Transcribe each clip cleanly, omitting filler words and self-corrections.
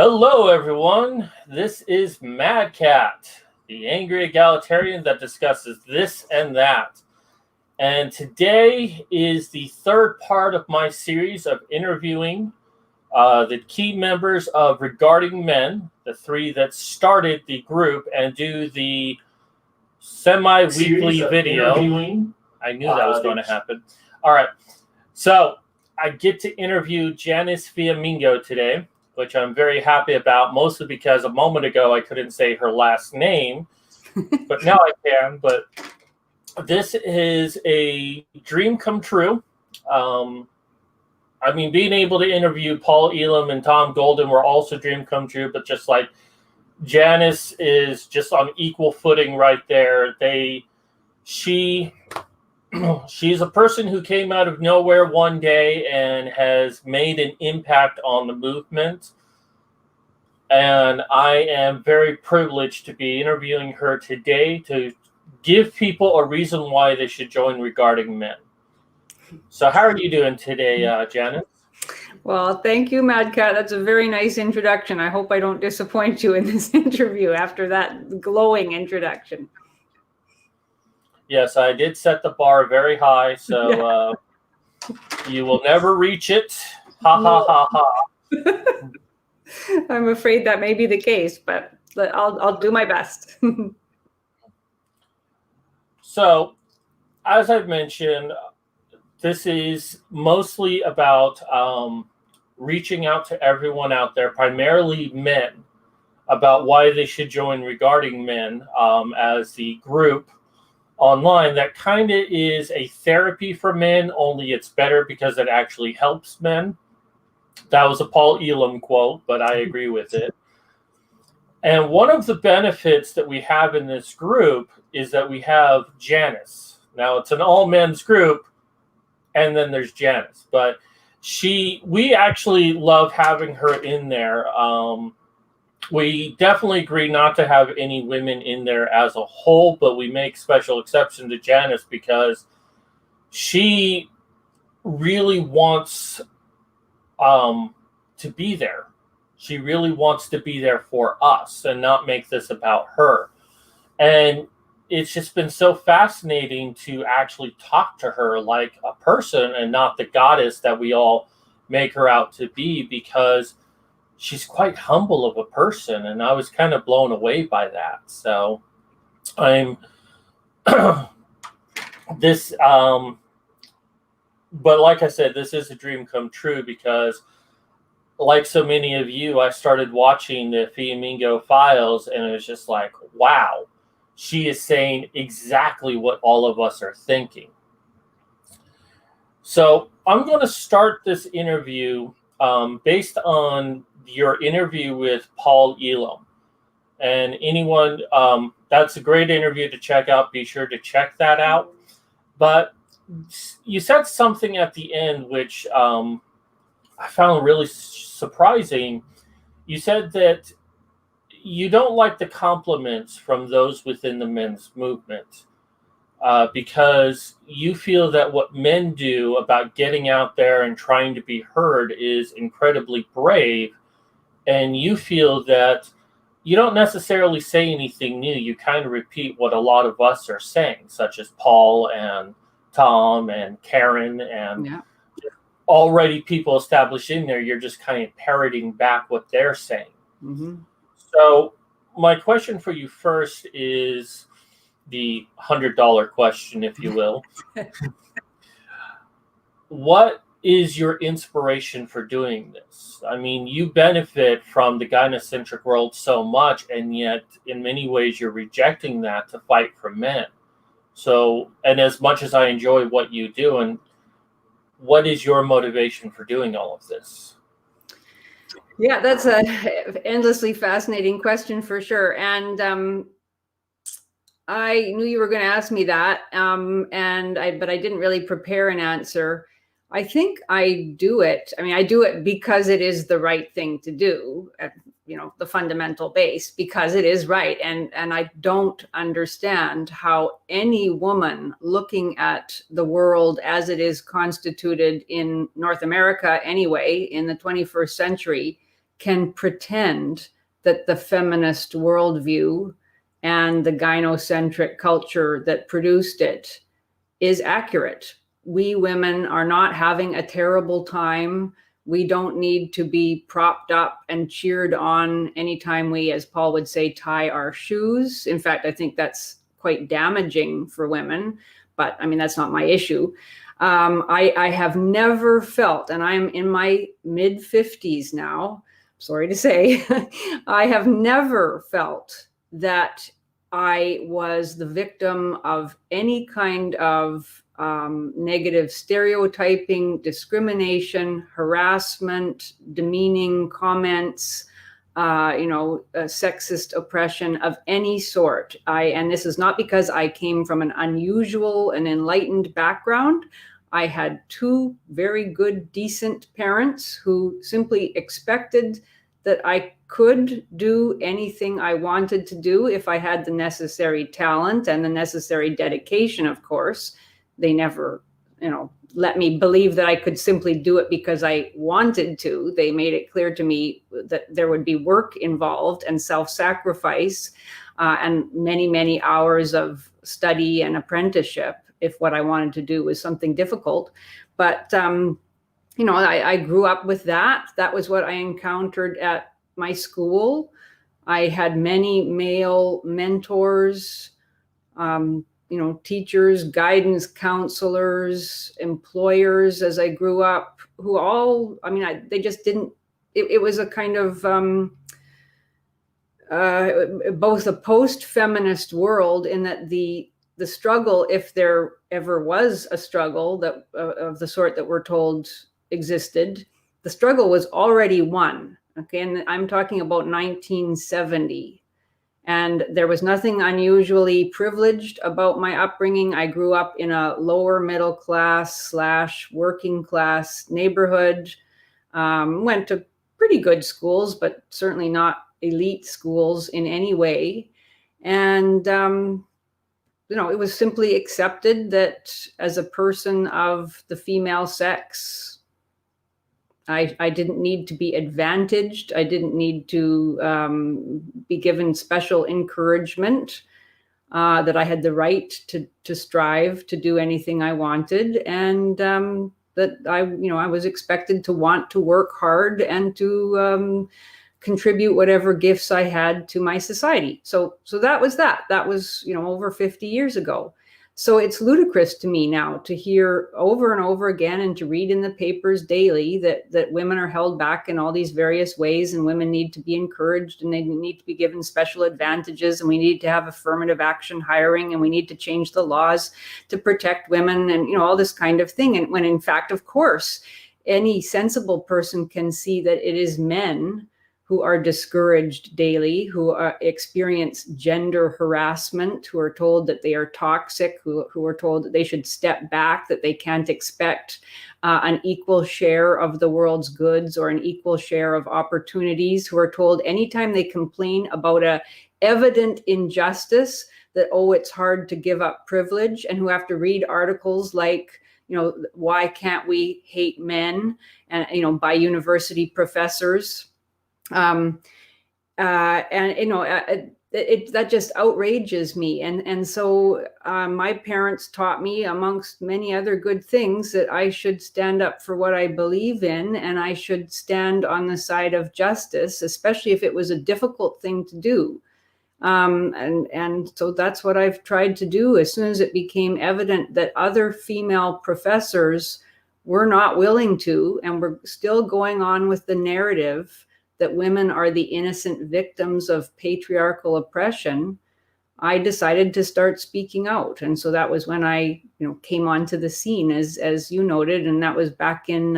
Hello, everyone. This is Mad Cat, the angry egalitarian that discusses this and that. And today is the third part of my series of interviewing the key members of Regarding Men, the three that started the group and do the semi-weekly video. I knew that was going to happen. All right. So I get to interview Janice Fiamengo today, which I'm very happy about, mostly because a moment ago I couldn't say her last name, but now I can. But this is a dream come true. Being able to interview Paul Elam and Tom Golden were also dream come true, but just like Janice is just on equal footing right there. She's a person who came out of nowhere one day and has made an impact on the movement. And I am very privileged to be interviewing her today to give people a reason why they should join Regarding Men. So how are you doing today, Janice? Well, thank you, Mad Cat. That's a very nice introduction. I hope I don't disappoint you in this interview after that glowing introduction. Yes, I did set the bar very high, so you will never reach it. Ha, ha, ha, ha. I'm afraid that may be the case, but I'll do my best. So, as I've mentioned, this is mostly about reaching out to everyone out there, primarily men, about why they should join Regarding Men as the group online that kind of is a therapy for men, only it's better because it actually helps men. That was a Paul Elam quote, but I agree with it. And one of the benefits that we have in this group is that we have Janice. Now, it's an all-men's group, and then there's Janice. But we actually love having her in there. We definitely agree not to have any women in there as a whole, but we make special exception to Janice because she really wants to be there. She really wants to be there for us and not make this about her. And it's just been so fascinating to actually talk to her like a person and not the goddess that we all make her out to be, because she's quite humble of a person, and I was kind of blown away by that. So I'm this but like I said, this is a dream come true because, like so many of you, I started watching the Fiamengo files and it was just like, wow, she is saying exactly what all of us are thinking. So I'm going to start this interview based on your interview with Paul Elam. And anyone, that's a great interview to check out. Be sure to check that out. But you said something at the end which I found really surprising. You said that you don't like the compliments from those within the men's movement because you feel that what men do about getting out there and trying to be heard is incredibly brave. And you feel that you don't necessarily say anything new. You kind of repeat what a lot of us are saying, such as Paul and Tom and Karen and already people established in there. You're just kind of parroting back what they're saying. Mm-hmm. So my question for you first is the $100 question, if you will. What is your inspiration for doing this? I mean, you benefit from the gynocentric world so much, and yet in many ways you're rejecting that to fight for men. So, and as much as I enjoy what you do, and what is your motivation for doing all of this? Yeah, that's a endlessly fascinating question for sure. And I knew you were going to ask me that, but I didn't really prepare an answer. I think I do it. I mean, I do it because it is the right thing to do, at, the fundamental base, because it is right. And I don't understand how any woman looking at the world as it is constituted in North America anyway, in the 21st century, can pretend that the feminist worldview and the gynocentric culture that produced it is accurate. We women are not having a terrible time. We don't need to be propped up and cheered on anytime we, as Paul would say, tie our shoes. In fact, I think that's quite damaging for women, but I mean, that's not my issue. I have never felt, and I'm in my mid 50s now, sorry to say, I have never felt that I was the victim of any kind of negative stereotyping, discrimination, harassment, demeaning comments, sexist oppression of any sort. And this is not because I came from an unusual and enlightened background. I had two very good, decent parents who simply expected that I could do anything I wanted to do if I had the necessary talent and the necessary dedication, of course. They never, let me believe that I could simply do it because I wanted to. They made it clear to me that there would be work involved and self-sacrifice and many, many hours of study and apprenticeship if what I wanted to do was something difficult. But, I grew up with that. That was what I encountered at my school. I had many male mentors, teachers, guidance counselors, employers as I grew up, who all, they just didn't, it was a kind of both a post-feminist world in that the struggle, if there ever was a struggle that of the sort that we're told existed, the struggle was already won. Okay, and I'm talking about 1970. And there was nothing unusually privileged about my upbringing. I grew up in a lower middle class / working class neighborhood, went to pretty good schools, but certainly not elite schools in any way. And, it was simply accepted that as a person of the female sex, I didn't need to be advantaged. I didn't need to be given special encouragement, that I had the right to strive to do anything I wanted. And that I was expected to want to work hard and to contribute whatever gifts I had to my society. So that was that. That was, over 50 years ago. So it's ludicrous to me now to hear over and over again and to read in the papers daily that women are held back in all these various ways, and women need to be encouraged and they need to be given special advantages, and we need to have affirmative action hiring, and we need to change the laws to protect women, and all this kind of thing. And when in fact, of course, any sensible person can see that it is men who are discouraged daily, who experience gender harassment, who are told that they are toxic, who are told that they should step back, that they can't expect an equal share of the world's goods or an equal share of opportunities, who are told anytime they complain about a evident injustice that, it's hard to give up privilege, and who have to read articles like, why can't we hate men? And, by university professors. That just outrages me. And so my parents taught me, amongst many other good things, that I should stand up for what I believe in, and I should stand on the side of justice, especially if it was a difficult thing to do. And so that's what I've tried to do. As soon as it became evident that other female professors were not willing to, and were still going on with the narrative that women are the innocent victims of patriarchal oppression, I decided to start speaking out. And so that was when I, came onto the scene, as you noted, and that was back in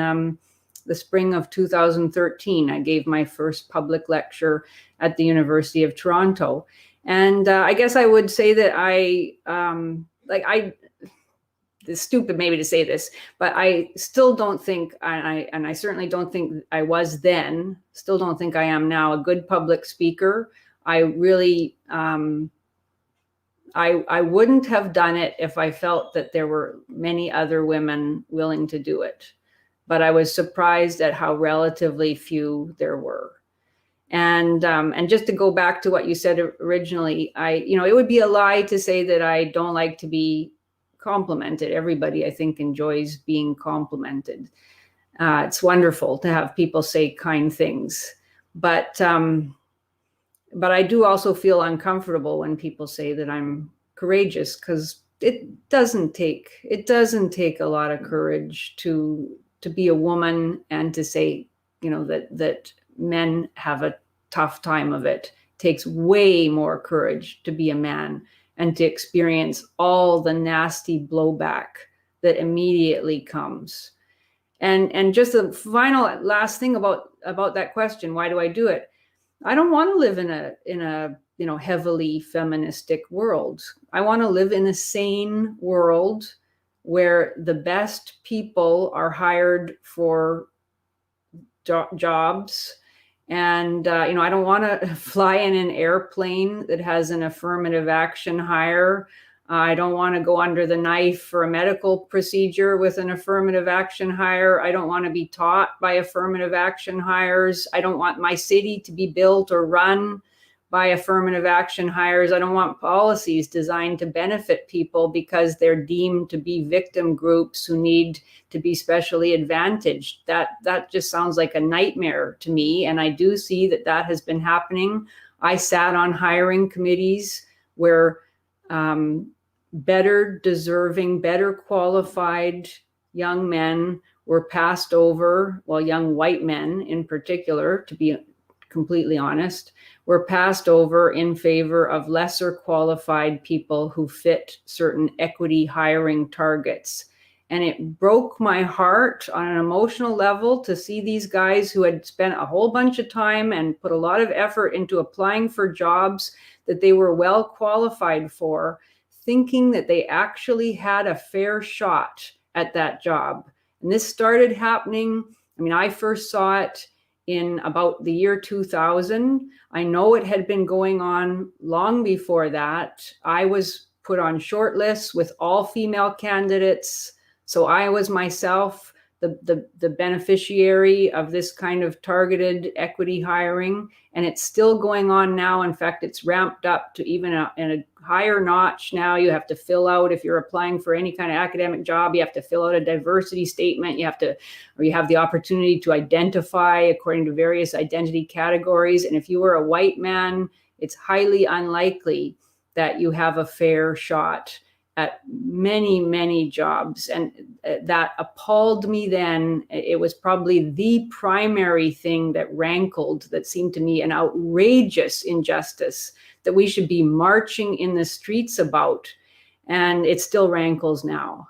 the spring of 2013. I gave my first public lecture at the University of Toronto. And I guess I would say that it's stupid maybe to say this, but I still don't think, and I certainly don't think I was then, still don't think I am now, a good public speaker. I really, I wouldn't have done it if I felt that there were many other women willing to do it. But I was surprised at how relatively few there were. And just to go back to what you said originally, it would be a lie to say that I don't like to be complimented. Everybody, I think, enjoys being complimented. It's wonderful to have people say kind things, but I do also feel uncomfortable when people say that I'm courageous, because it doesn't take a lot of courage to be a woman and to say, that men have a tough time of it. It takes way more courage to be a man and to experience all the nasty blowback that immediately comes. And just the final last thing about that question, why do I do it? I don't want to live in a heavily feministic world. I want to live in a sane world where the best people are hired for jobs. And, I don't want to fly in an airplane that has an affirmative action hire. I don't want to go under the knife for a medical procedure with an affirmative action hire. I don't want to be taught by affirmative action hires. I don't want my city to be built or run by affirmative action hires. I don't want policies designed to benefit people because they're deemed to be victim groups who need to be specially advantaged. That just sounds like a nightmare to me. And I do see that has been happening. I sat on hiring committees where better deserving, better qualified young men were passed over, well, young white men in particular, to be completely honest, were passed over in favor of lesser qualified people who fit certain equity hiring targets. And it broke my heart on an emotional level to see these guys who had spent a whole bunch of time and put a lot of effort into applying for jobs that they were well qualified for, thinking that they actually had a fair shot at that job. And this started happening. I mean, I first saw it in about the year 2000. I know it had been going on long before that. I was put on short lists with all female candidates. So I was myself the beneficiary of this kind of targeted equity hiring, and it's still going on now. In fact, it's ramped up to even in a higher notch now. You have to fill out, if you're applying for any kind of academic job, you have to fill out a diversity statement. You have the opportunity to identify according to various identity categories. And if you are a white man, it's highly unlikely that you have a fair shot at many, many jobs. And that appalled me then. It was probably the primary thing that rankled, that seemed to me an outrageous injustice that we should be marching in the streets about. And it still rankles now.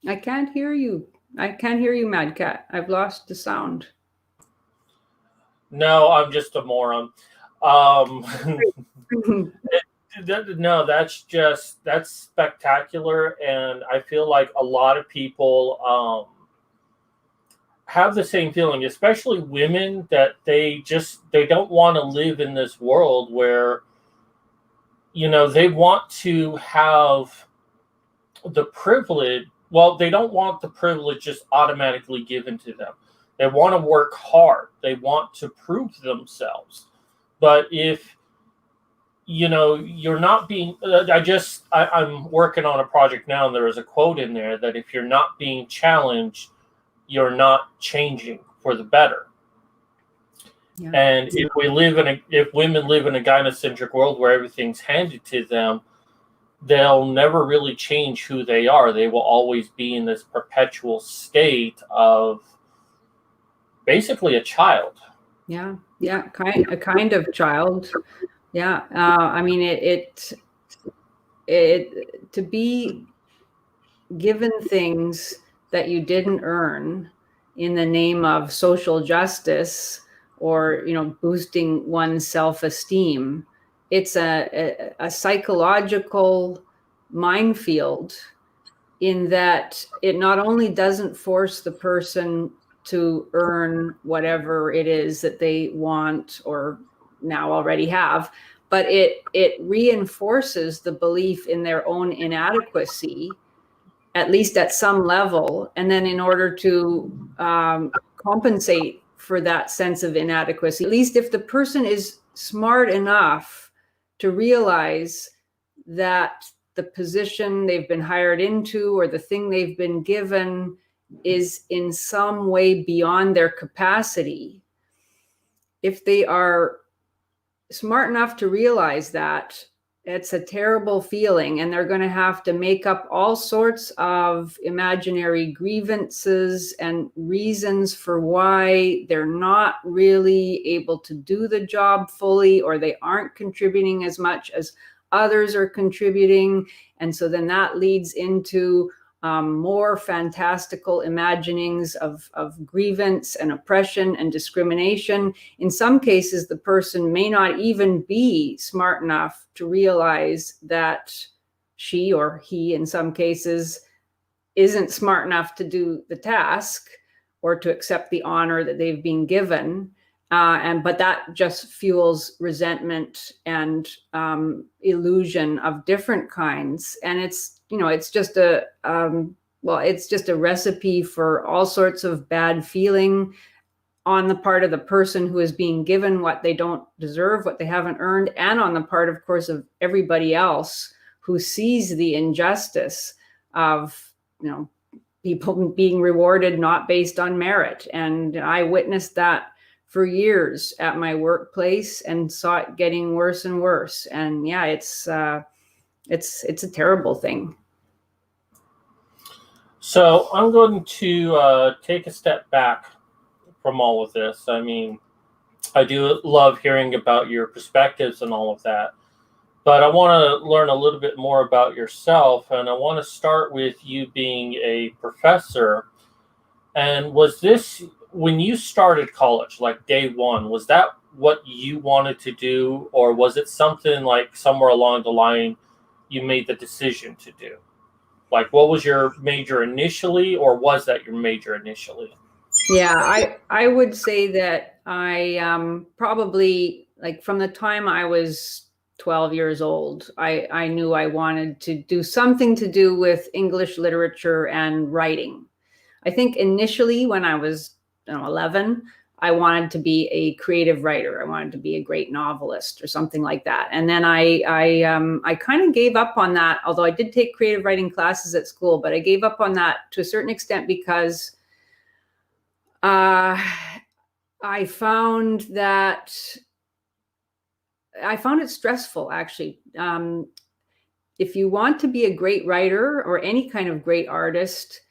I can't hear you. I can't hear you, Mad Cat. I've lost the sound. No, I'm just a moron. No, that's spectacular. And I feel like a lot of people have the same feeling, especially women, that they don't want to live in this world where, they want to have the privilege. Well, they don't want the privilege just automatically given to them. They want to work hard. They want to prove themselves. But if, you're not being, I'm working on a project now, and there is a quote in there that if you're not being challenged, you're not changing for the better. Yeah. And if women live in a gynocentric world where everything's handed to them, they'll never really change who they are. They will always be in this perpetual state of basically a child. Yeah, a kind of child. Yeah, I mean, it to be given things that you didn't earn in the name of social justice or boosting one's self-esteem. It's a psychological minefield, in that it not only doesn't force the person to earn whatever it is that they want or now already have, but it reinforces the belief in their own inadequacy, at least at some level. And then in order to compensate for that sense of inadequacy, at least if the person is smart enough to realize that the position they've been hired into or the thing they've been given is in some way beyond their capacity, if they are smart enough to realize that, it's a terrible feeling, and they're going to have to make up all sorts of imaginary grievances and reasons for why they're not really able to do the job fully, or they aren't contributing as much as others are contributing. And so then that leads into more fantastical imaginings of grievance and oppression and discrimination. In some cases, the person may not even be smart enough to realize that she or he, in some cases, isn't smart enough to do the task or to accept the honor that they've been given. But that just fuels resentment and illusion of different kinds. And it's just a recipe for all sorts of bad feeling on the part of the person who is being given what they don't deserve, what they haven't earned, and on the part, of course, of everybody else who sees the injustice of, people being rewarded not based on merit. And I witnessed that for years at my workplace and saw it getting worse and worse. And yeah, it's a terrible thing. So I'm going to take a step back from all of this. I mean, I do love hearing about your perspectives and all of that, but I want to learn a little bit more about yourself. And I want to start with you being a professor. And was this, when you started college, like day one, was that what you wanted to do? Or was it something like somewhere along the line you made the decision to do? Like, what was your major initially, or was that your major initially? Yeah, I would say that I probably, like, from the time I was 12 years old, I knew I wanted to do something to do with English literature and writing. I think initially when I was 11, I wanted to be a creative writer. I wanted to be a great novelist or something like that. And then I kind of gave up on that, although I did take creative writing classes at school, but I gave up on that to a certain extent because I found it stressful, actually. If you want to be a great writer or any kind of great artist,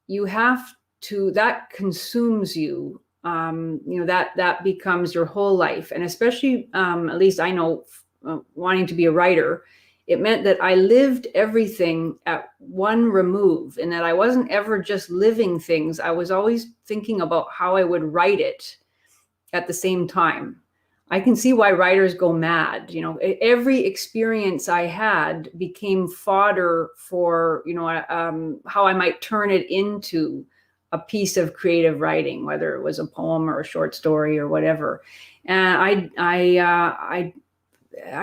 you have to, that consumes you. That becomes your whole life. And especially, at least I know, wanting to be a writer, it meant that I lived everything at one remove, and that I wasn't ever just living things. I was always thinking about how I would write it at the same time. I can see why writers go mad. Every experience I had became fodder for, how I might turn it into a piece of creative writing, whether it was a poem or a short story or whatever. And I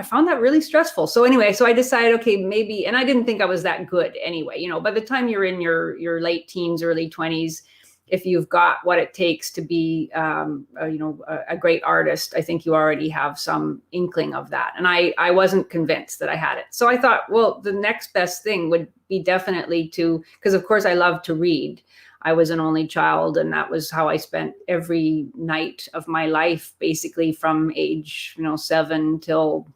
found that really stressful. So anyway, so I decided, okay, maybe, and I didn't think I was that good anyway. By the time you're in your late teens, early 20s, if you've got what it takes to be, a great artist, I think you already have some inkling of that. And I wasn't convinced that I had it. So I thought, well, the next best thing would be definitely because of course I love to read. I was an only child, and that was how I spent every night of my life, basically from age 7 till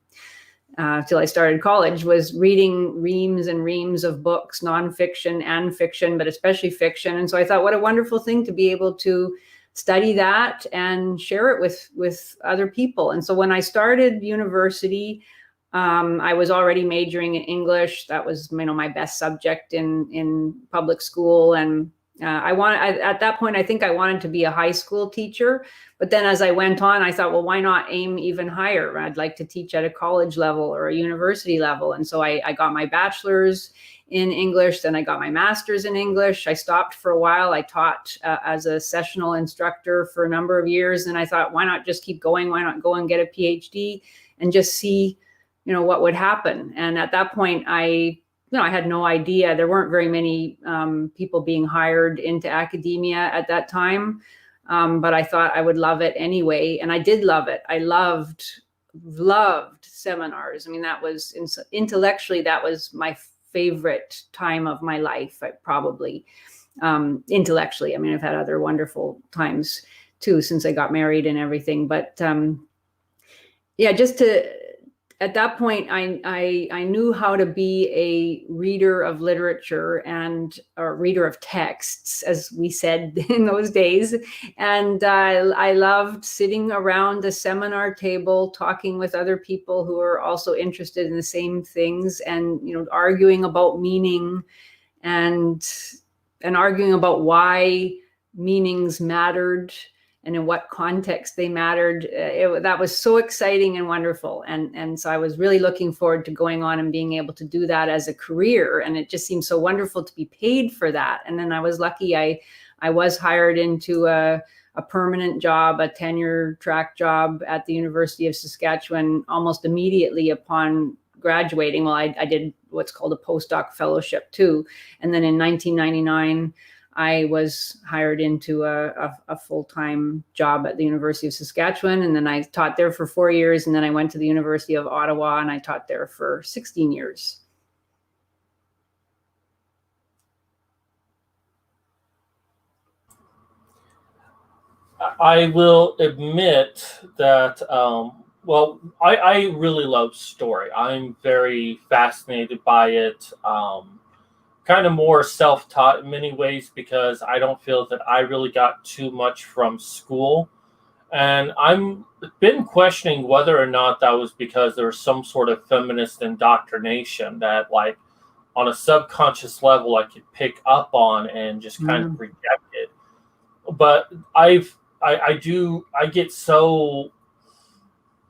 I started college, was reading reams and reams of books, nonfiction and fiction, but especially fiction. And so I thought, what a wonderful thing to be able to study that and share it with other people. And so when I started university, I was already majoring in English. That was my best subject in public school. And at that point, I think I wanted to be a high school teacher. But then as I went on, I thought, well, why not aim even higher? I'd like to teach at a college level or a university level. And so I got my bachelor's in English, then I got my master's in English. I stopped for a while. I taught as a sessional instructor for a number of years. And I thought, why not just keep going? Why not go and get a PhD? and just see, what would happen. And at that point, I had no idea. There weren't very many people being hired into academia at that time. But I thought I would love it anyway. And I did love it. I loved seminars. I mean, that was intellectually, that was my favorite time of my life, probably. Intellectually. I mean, I've had other wonderful times too, since I got married and everything. But at that point, I knew how to be a reader of literature or reader of texts, as we said in those days. And I loved sitting around the seminar table, talking with other people who are also interested in the same things, and arguing about meaning, and arguing about why meanings mattered and in what context they mattered. That was so exciting and wonderful. And so I was really looking forward to going on and being able to do that as a career. And it just seemed so wonderful to be paid for that. And then I was lucky. I was hired into a permanent job, a tenure track job at the University of Saskatchewan almost immediately upon graduating. Well, I did what's called a postdoc fellowship too. And then in 1999, I was hired into a full-time job at the University of Saskatchewan. And then I taught there for 4 years. And then I went to the University of Ottawa and I taught there for 16 years. I will admit that, I really love story. I'm very fascinated by it. Kind of more self-taught in many ways, because I don't feel that I really got too much from school. And I'm been questioning whether or not that was because there was some sort of feminist indoctrination that, like, on a subconscious level, I could pick up on and just kind of reject it. But I get so,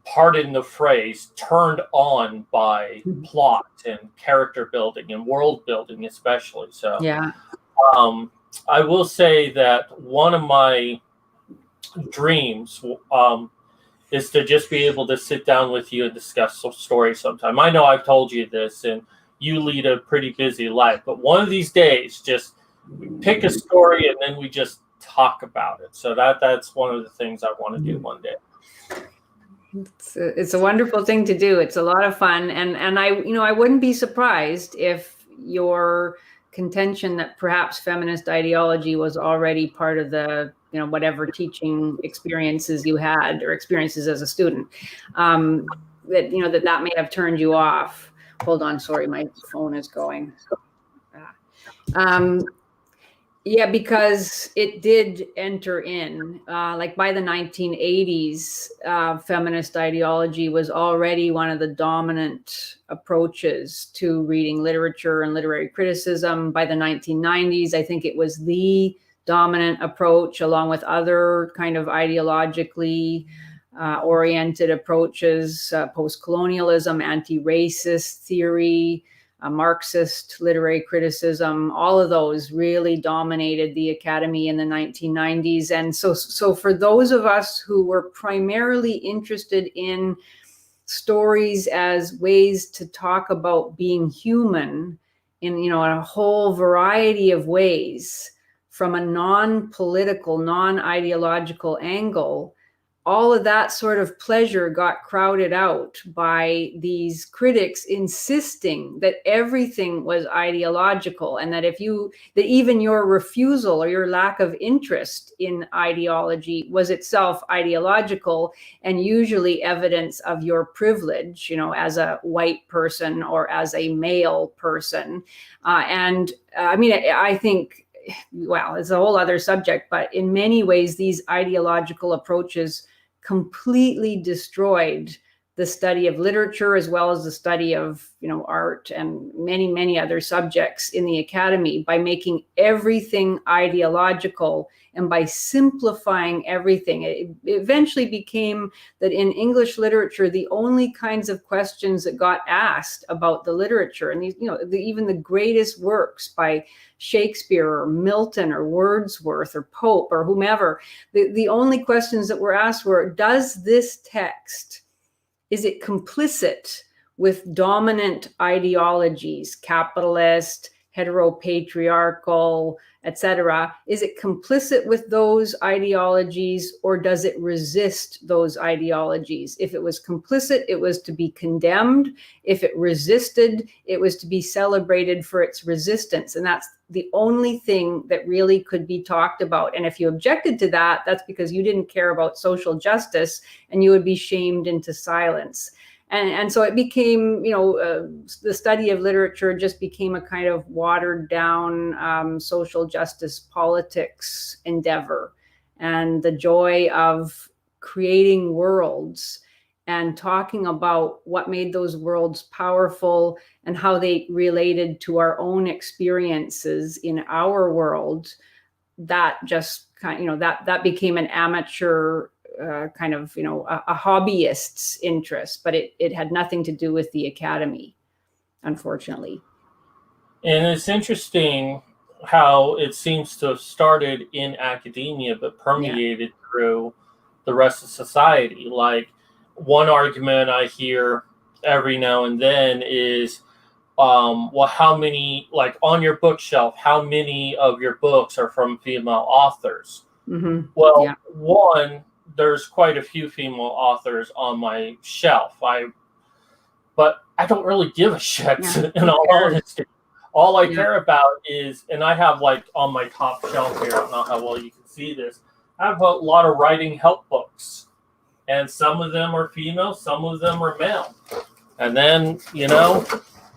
pardon the phrase, turned on by plot and character building and world building, especially. So, yeah. I will say that one of my dreams is to just be able to sit down with you and discuss some stories sometime. I know I've told you this, and you lead a pretty busy life, but one of these days, just pick a story and then we just talk about it. So that's one of the things I want to do one day. It's a wonderful thing to do. It's a lot of fun. And I wouldn't be surprised if your contention that perhaps feminist ideology was already part of the, whatever teaching experiences you had or experiences as a student, that may have turned you off. Hold on. Sorry, my phone is going. Yeah, because it did enter in, like by the 1980s, feminist ideology was already one of the dominant approaches to reading literature and literary criticism. By the 1990s, I think it was the dominant approach, along with other kind of ideologically oriented approaches, post-colonialism, anti-racist theory, Marxist literary criticism. All of those really dominated the academy in the 1990s. And so for those of us who were primarily interested in stories as ways to talk about being human in a whole variety of ways, from a non-political, non-ideological angle, all of that sort of pleasure got crowded out by these critics insisting that everything was ideological, and that even your refusal or your lack of interest in ideology was itself ideological, and usually evidence of your privilege, as a white person or as a male person. I think, well, it's a whole other subject, but in many ways, these ideological approaches completely destroyed the study of literature, as well as the study of, art and many, many other subjects in the academy, by making everything ideological and by simplifying everything. It eventually became that in English literature, the only kinds of questions that got asked about the literature, and these, even the greatest works by Shakespeare or Milton or Wordsworth or Pope or whomever, the only questions that were asked were, does this text is it complicit with dominant ideologies, capitalist, heteropatriarchal, etc.? Is it complicit with those ideologies, or does it resist those ideologies? If it was complicit, it was to be condemned. If it resisted, it was to be celebrated for its resistance. And that's the only thing that really could be talked about. And if you objected to that, that's because you didn't care about social justice, and you would be shamed into silence. And so it became, the study of literature just became a kind of watered down social justice politics endeavor. And the joy of creating worlds and talking about what made those worlds powerful and how they related to our own experiences in our world, that just that became an amateur a hobbyist's interest, but it had nothing to do with the academy, unfortunately. And it's interesting how it seems to have started in academia, but permeated through the rest of society. Like, one argument I hear every now and then is, well, how many, like on your bookshelf, how many of your books are from female authors? Mm-hmm. Well, one, there's quite a few female authors on my shelf. But I don't really give a shit, in all honesty. All I care about is, and I have, like, on my top shelf here, I don't know how well you can see this, I have a lot of writing help books. And some of them are female, some of them are male. And then,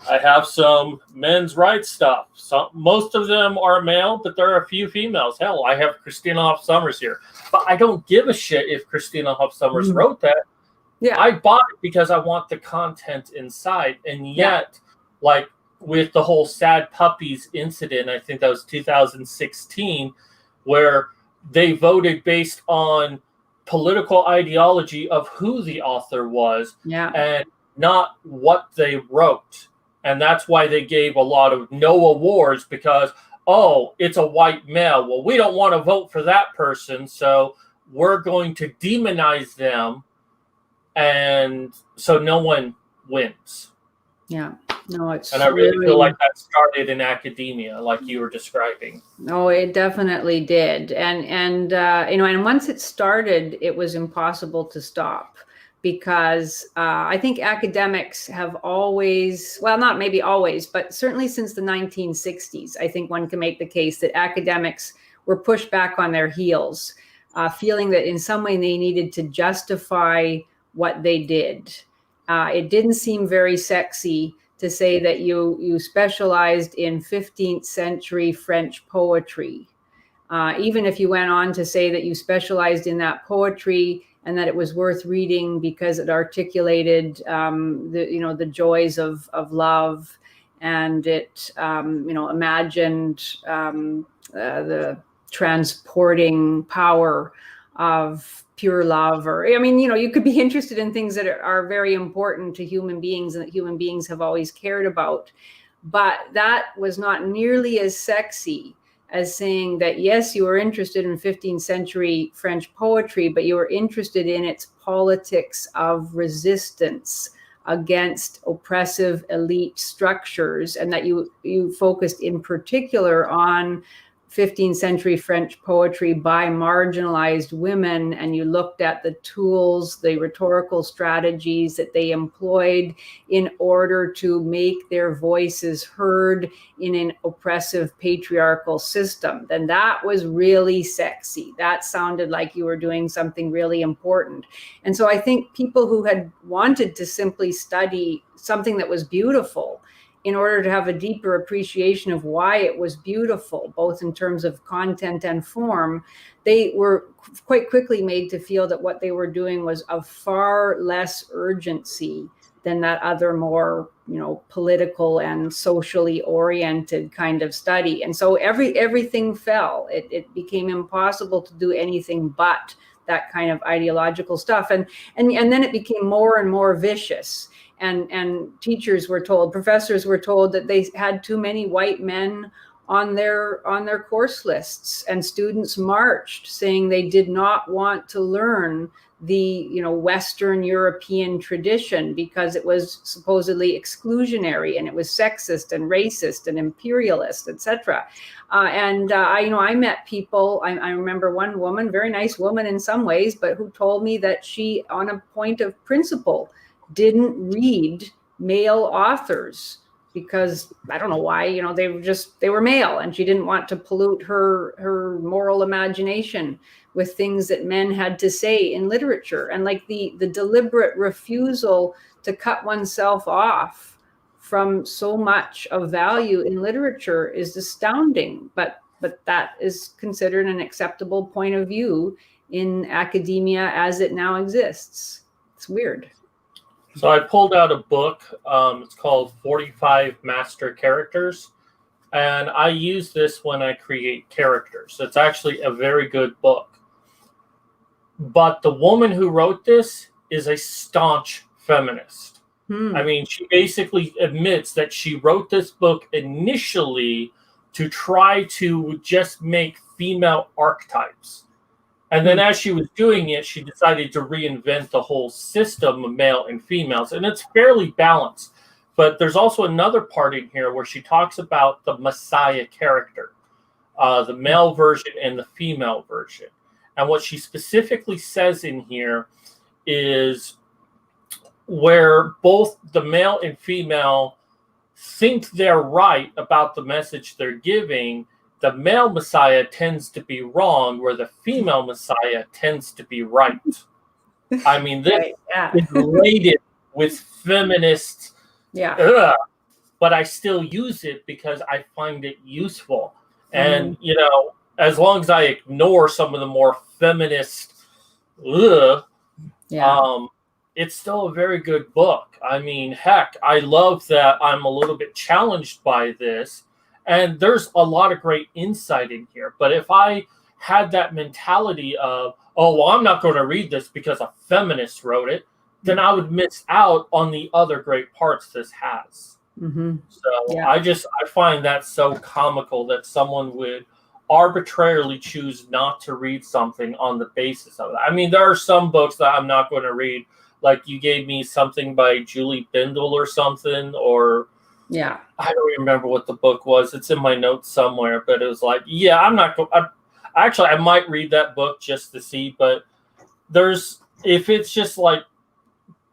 I have some men's rights stuff. Most of them are male, but there are a few females. Hell, I have Christina Hoff Sommers here. But I don't give a shit if Christina Hoff Sommers wrote that. Yeah. I bought it because I want the content inside. And yet, like with the whole Sad Puppies incident, I think that was 2016, where they voted based on political ideology of who the author was and not what they wrote. And that's why they gave a lot of no awards, because, it's a white male. Well, we don't want to vote for that person, so we're going to demonize them. And so no one wins. Yeah. No, it's and I really feel like that started in academia, like you were describing. No, it definitely did. And once it started, it was impossible to stop. Because I think academics have always, well, not maybe always, but certainly since the 1960s, I think one can make the case that academics were pushed back on their heels, feeling that in some way they needed to justify what they did. It didn't seem very sexy to say that you specialized in 15th century French poetry. Even if you went on to say that you specialized in that poetry and that it was worth reading because it articulated the joys of love, and it imagined the transporting power of pure love. Or you could be interested in things that are very important to human beings and that human beings have always cared about, but that was not nearly as sexy as saying that, yes, you were interested in 15th century French poetry, but you were interested in its politics of resistance against oppressive elite structures, and that you focused in particular on 15th century French poetry by marginalized women, and you looked at the tools, the rhetorical strategies that they employed in order to make their voices heard in an oppressive patriarchal system. Then that was really sexy. That sounded like you were doing something really important. And so I think people who had wanted to simply study something that was beautiful in order to have a deeper appreciation of why it was beautiful, both in terms of content and form, they were quite quickly made to feel that what they were doing was of far less urgency than that other more, political and socially oriented kind of study. And so everything fell. It became impossible to do anything but that kind of ideological stuff. And then it became more and more vicious. And teachers were told, professors were told that they had too many white men on their course lists, and students marched saying they did not want to learn the Western European tradition, because it was supposedly exclusionary and it was sexist and racist and imperialist, etc. I met people. I remember one woman, very nice woman in some ways, but who told me that she, on a point of principle, didn't read male authors because I don't know why, they were male, and she didn't want to pollute her moral imagination with things that men had to say in literature. And like the deliberate refusal to cut oneself off from so much of value in literature is astounding, but that is considered an acceptable point of view in academia as it now exists. It's weird. So I pulled out a book. It's called 45 Master Characters. And I use this when I create characters. It's actually a very good book. But the woman who wrote this is a staunch feminist. I mean, she basically admits that she wrote this book initially to try to just make female archetypes. And then as she was doing it, she decided to reinvent the whole system of male and females. And it's fairly balanced. But there's also another part in here where she talks about the Messiah character, the male version and the female version. And what she specifically says in here is where both the male and female think they're right about the message they're giving, the male Messiah tends to be wrong, where the female Messiah tends to be right. I mean, this is laden with feminists. Yeah. But I still use it because I find it useful. And, as long as I ignore some of the more feminist, it's still a very good book. I mean, heck, I love that I'm a little bit challenged by this. And there's a lot of great insight in here. But if I had that mentality of, oh, well, I'm not going to read this because a feminist wrote it, then I would miss out on the other great parts this has. So I find that so comical that someone would arbitrarily choose not to read something on the basis of it. I mean, there are some books that I'm not going to read. Like you gave me something by Julie Bindel or something, or I don't remember what the book was. It's in my notes somewhere, but it was like, I'm not going. I might read that book just to see, but if it's just like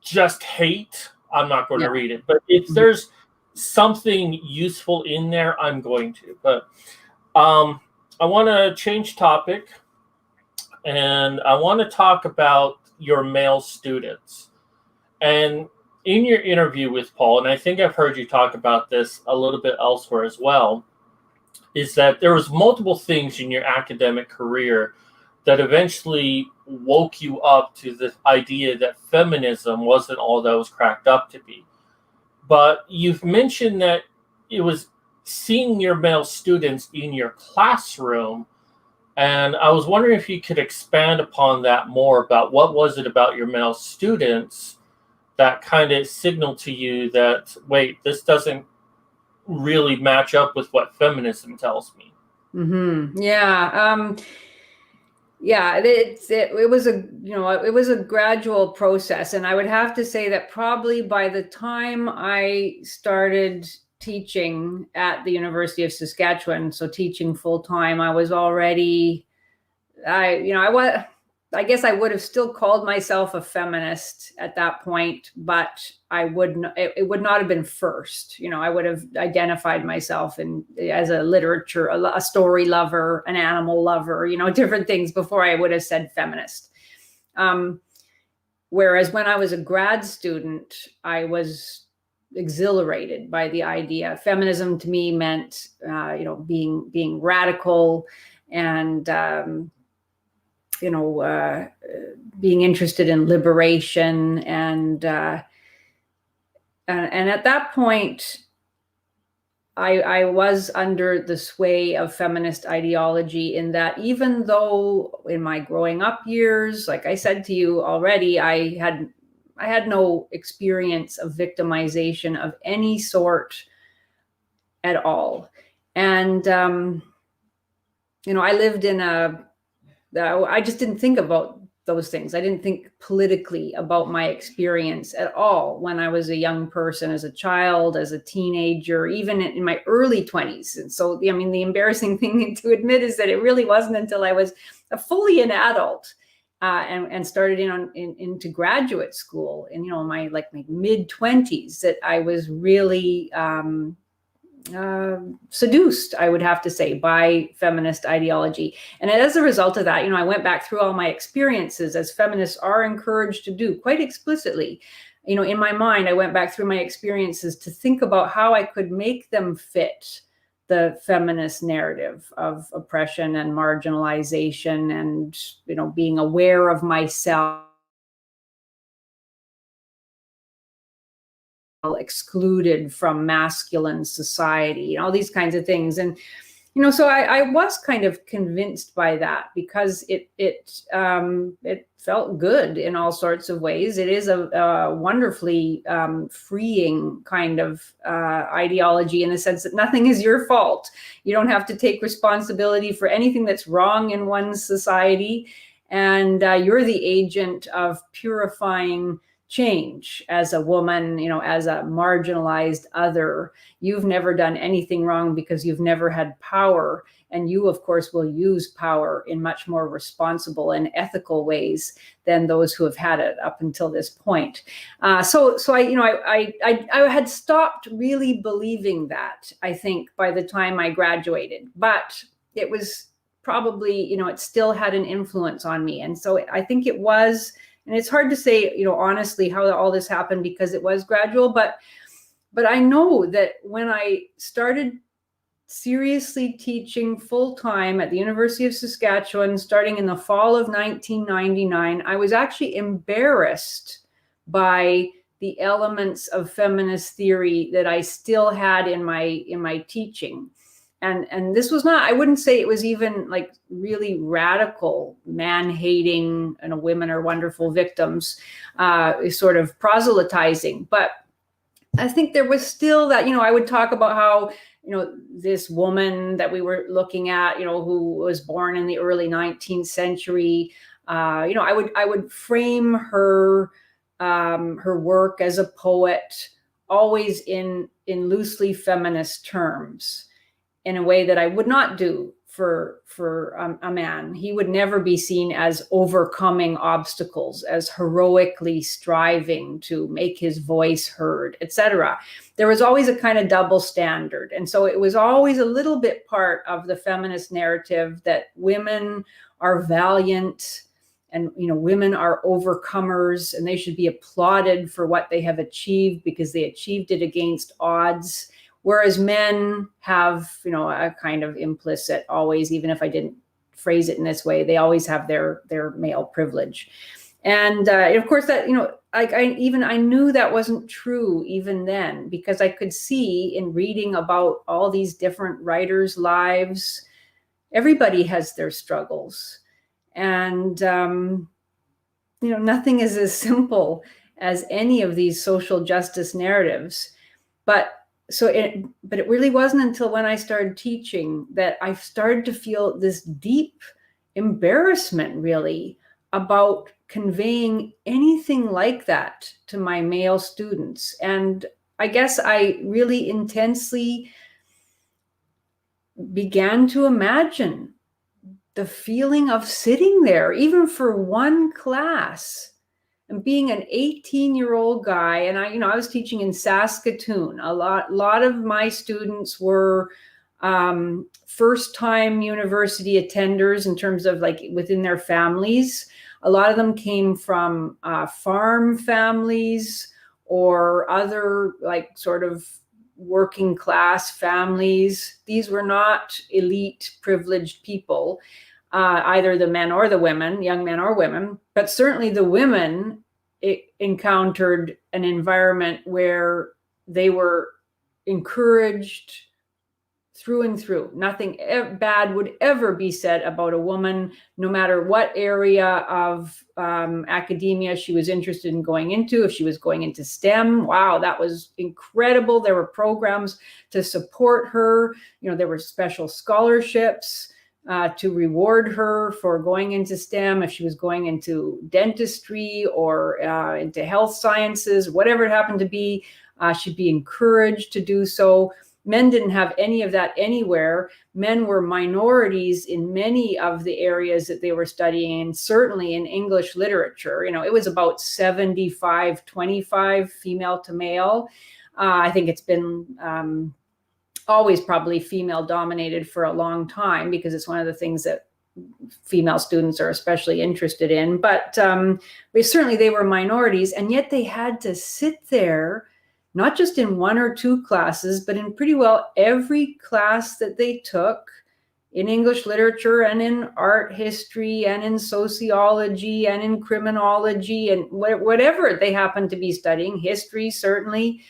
just hate, I'm not going to read it. But if there's something useful in there, I'm going to. But I want to change topic, and I want to talk about your male students. And in your interview with Paul, and I think I've heard you talk about this a little bit elsewhere as well, is that there was multiple things in your academic career that eventually woke you up to the idea that feminism wasn't all that was cracked up to be. But you've mentioned that it was seeing your male students in your classroom, and I was wondering if you could expand upon that more about what was it about your male students that kind of signaled to you that, wait, this doesn't really match up with what feminism tells me. It was a gradual process, and I would have to say that probably by the time I started teaching at the University of Saskatchewan, so teaching full time, I was already, I guess I would have still called myself a feminist at that point, but it would not have been first. I would have identified myself as a literature, a story lover, an animal lover, different things before I would have said feminist. Whereas when I was a grad student, I was exhilarated by the idea. Feminism to me meant, being radical and, being interested in liberation. And at that point, I was under the sway of feminist ideology, in that even though in my growing up years, like I said to you already, I had no experience of victimization of any sort at all. And, I lived in I just didn't think about those things. I didn't think politically about my experience at all when I was a young person, as a child, as a teenager, even in my early 20s. And so, I mean, the embarrassing thing to admit is that it really wasn't until I was fully an adult and started into graduate school in, my mid 20s that I was really seduced, I would have to say, by feminist ideology. And as a result of that, I went back through all my experiences, as feminists are encouraged to do quite explicitly. In my mind, I went back through my experiences to think about how I could make them fit the feminist narrative of oppression and marginalization and, being aware of myself, excluded from masculine society, all these kinds of things. And so I was kind of convinced by that, because it felt good in all sorts of ways. It is a wonderfully freeing kind of ideology, in the sense that nothing is your fault. You don't have to take responsibility for anything that's wrong in one's society, and you're the agent of purifying change as a woman, as a marginalized other. You've never done anything wrong because you've never had power. And you, of course, will use power in much more responsible and ethical ways than those who have had it up until this point. So I had stopped really believing that, I think, by the time I graduated. But it was probably, it still had an influence on me. And so I think it was. And it's hard to say, honestly, how all this happened, because it was gradual. But I know that when I started seriously teaching full-time at the University of Saskatchewan, starting in the fall of 1999, I was actually embarrassed by the elements of feminist theory that I still had in my teaching. And this was not, I wouldn't say it was even like really radical man-hating, women are wonderful victims, sort of proselytizing. But I think there was still that, I would talk about how, this woman that we were looking at, who was born in the early 19th century, I would frame her work as a poet always in loosely feminist terms, in a way that I would not do for a man. He would never be seen as overcoming obstacles, as heroically striving to make his voice heard, etc. There was always a kind of double standard. And so it was always a little bit part of the feminist narrative that women are valiant and, women are overcomers, and they should be applauded for what they have achieved because they achieved it against odds. Whereas men have, a kind of implicit, always, even if I didn't phrase it in this way, they always have their male privilege. And of course that, I knew that wasn't true even then, because I could see in reading about all these different writers' lives, everybody has their struggles. And, nothing is as simple as any of these social justice narratives. But it really wasn't until when I started teaching that I started to feel this deep embarrassment, really, about conveying anything like that to my male students. And I guess I really intensely began to imagine the feeling of sitting there, even for one class, and being an 18-year-old guy. And I was teaching in Saskatoon. A lot of my students were first-time university attenders in terms of within their families. A lot of them came from farm families or other sort of working class families. These were not elite privileged people. Either the men or the women, young men or women, but certainly the women encountered an environment where they were encouraged through and through. Nothing bad would ever be said about a woman, no matter what area of academia she was interested in going into. If she was going into STEM, wow, that was incredible. There were programs to support her. There were special scholarships. to reward her for going into STEM, if she was going into dentistry or into health sciences, whatever it happened to be, she'd be encouraged to do so. Men didn't have any of that anywhere. Men were minorities in many of the areas that they were studying, and certainly in English literature. It was about 75-25 female to male. I think it's been always probably female dominated for a long time, because it's one of the things that female students are especially interested in. But certainly they were minorities, and yet they had to sit there, not just in one or two classes, but in pretty well every class that they took, in English literature and in art history and in sociology and in criminology and whatever they happened to be studying, history, certainly,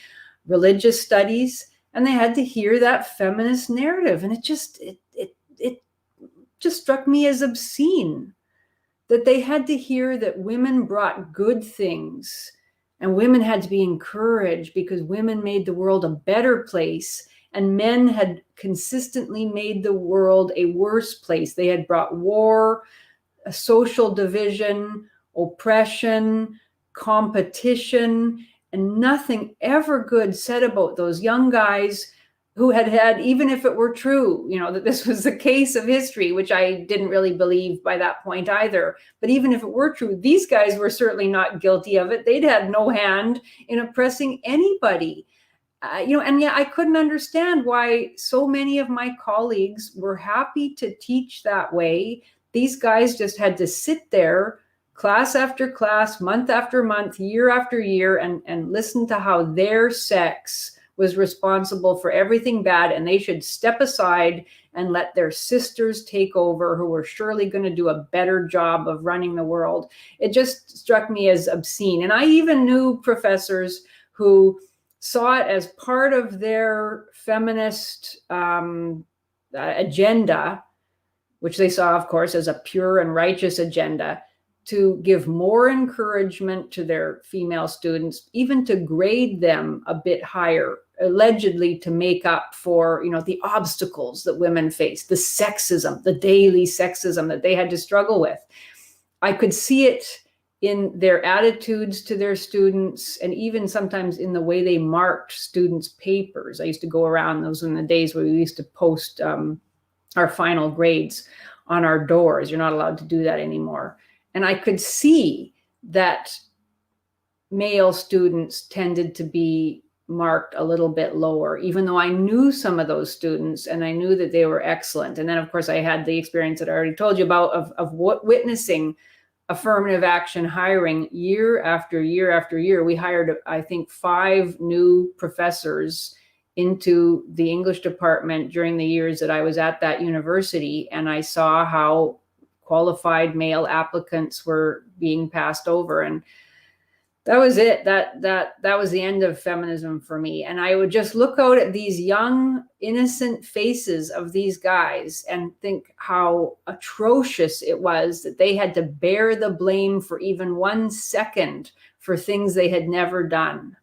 religious studies. And they had to hear that feminist narrative. And it just struck me as obscene that they had to hear that women brought good things, and women had to be encouraged because women made the world a better place, and men had consistently made the world a worse place. They had brought war, a social division, oppression, competition, and nothing ever good said about those young guys who had, even if it were true, that this was the case of history, which I didn't really believe by that point either. But even if it were true, these guys were certainly not guilty of it. They'd had no hand in oppressing anybody. And yet I couldn't understand why so many of my colleagues were happy to teach that way. These guys just had to sit there, class after class, month after month, year after year, and listen to how their sex was responsible for everything bad, and they should step aside and let their sisters take over, who were surely going to do a better job of running the world. It just struck me as obscene. And I even knew professors who saw it as part of their feminist agenda, which they saw, of course, as a pure and righteous agenda, to give more encouragement to their female students, even to grade them a bit higher, allegedly to make up for, the obstacles that women face, the sexism, the daily sexism that they had to struggle with. I could see it in their attitudes to their students, and even sometimes in the way they marked students' papers. I used to go around, those in the days where we used to post our final grades on our doors. You're not allowed to do that anymore. And I could see that male students tended to be marked a little bit lower, even though I knew some of those students and I knew that they were excellent. And then, of course, I had the experience that I already told you about of witnessing affirmative action hiring year after year after year. We hired, I think, 5 new professors into the English department during the years that I was at that university. And I saw how qualified male applicants were being passed over. And that was it. That was the end of feminism for me. And I would just look out at these young, innocent faces of these guys and think how atrocious it was that they had to bear the blame for even 1 second for things they had never done.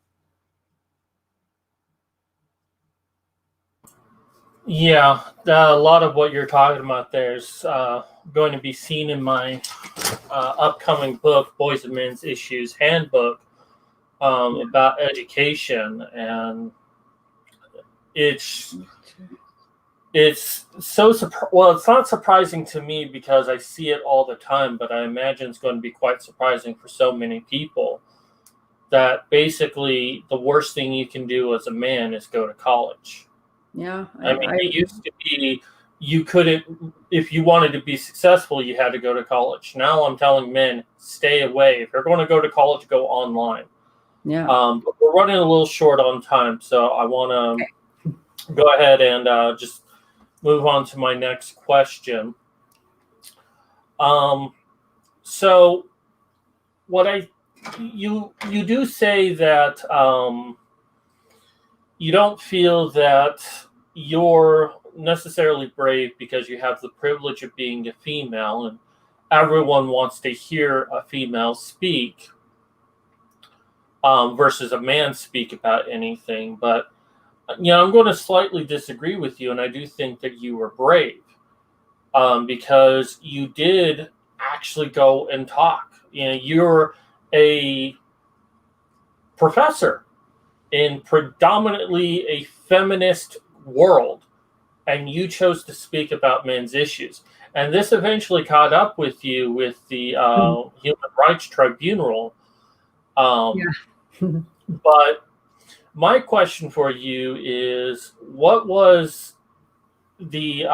Yeah, a lot of what you're talking about there is going to be seen in my upcoming book, Boys and Men's Issues Handbook, about education. And it's so well, it's not surprising to me because I see it all the time, but I imagine it's going to be quite surprising for so many people that basically the worst thing you can do as a man is go to college. Yeah. I mean, it used to be you couldn't, if you wanted to be successful, you had to go to college. Now I'm telling men, stay away. If you're going to go to college, go online. Yeah. But we're running a little short on time, so I want to go ahead and just move on to my next question. So what you do say that you don't feel that you're necessarily brave because you have the privilege of being a female and everyone wants to hear a female speak versus a man speak about anything. But, I'm going to slightly disagree with you, and I do think that you were brave. because you did actually go and talk. You know, you're a professor in predominantly a feminist world, and you chose to speak about men's issues. And this eventually caught up with you with the Human Rights Tribunal. Yeah. But my question for you is, what was the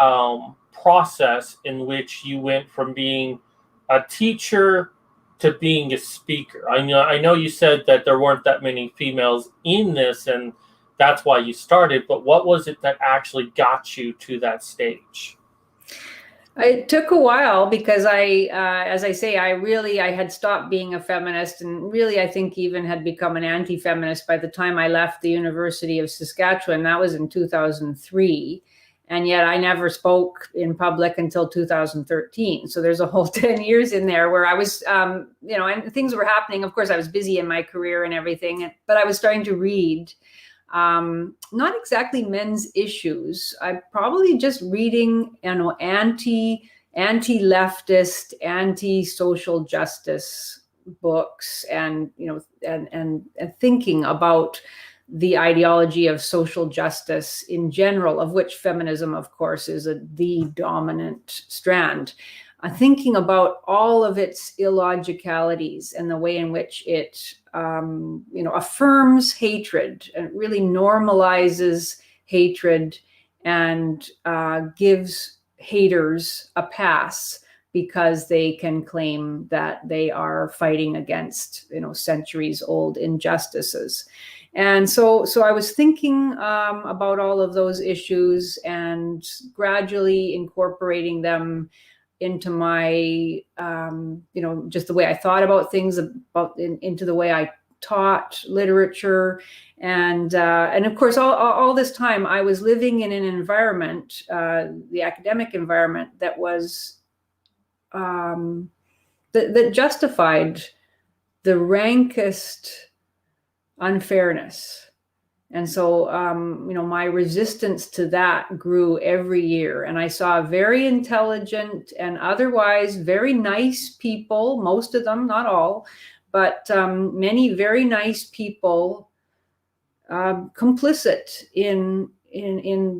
process in which you went from being a teacher to being a speaker? I know you said that there weren't that many females in this, and that's why you started. But what was it that actually got you to that stage? It took a while because as I say, I had stopped being a feminist, and really, I think even had become an anti-feminist by the time I left the University of Saskatchewan. That was in 2003. And yet I never spoke in public until 2013. So there's a whole 10 years in there where I was, and things were happening. Of course, I was busy in my career and everything, but I was starting to read, not exactly men's issues. I'm probably just reading, anti-leftist, anti-social justice books, and, and thinking about the ideology of social justice in general, of which feminism, of course, is the dominant strand. Thinking about all of its illogicalities and the way in which it, affirms hatred and really normalizes hatred, and gives haters a pass because they can claim that they are fighting against, centuries-old injustices. And so I was thinking about all of those issues and gradually incorporating them into my, just the way I thought about things, into the way I taught literature. And of course, all this time I was living in an environment, the academic environment, that was, that justified the rankest unfairness. And so, my resistance to that grew every year. And I saw very intelligent and otherwise very nice people, most of them, not all, but many very nice people complicit in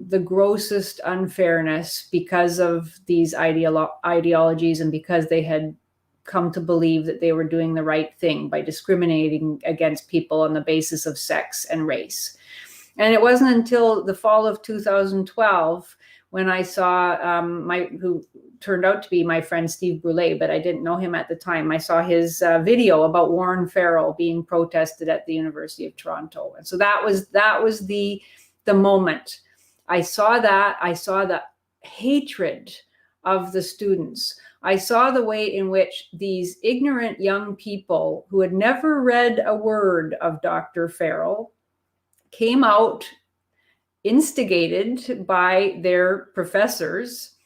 the grossest unfairness because of these ideologies, and because they had come to believe that they were doing the right thing by discriminating against people on the basis of sex and race. And it wasn't until the fall of 2012 when I saw who turned out to be my friend Steve Brule, but I didn't know him at the time. I saw his video about Warren Farrell being protested at the University of Toronto, and so that was the moment. I saw the hatred of the students. I saw the way in which these ignorant young people who had never read a word of Dr. Farrell came out, instigated by their professors,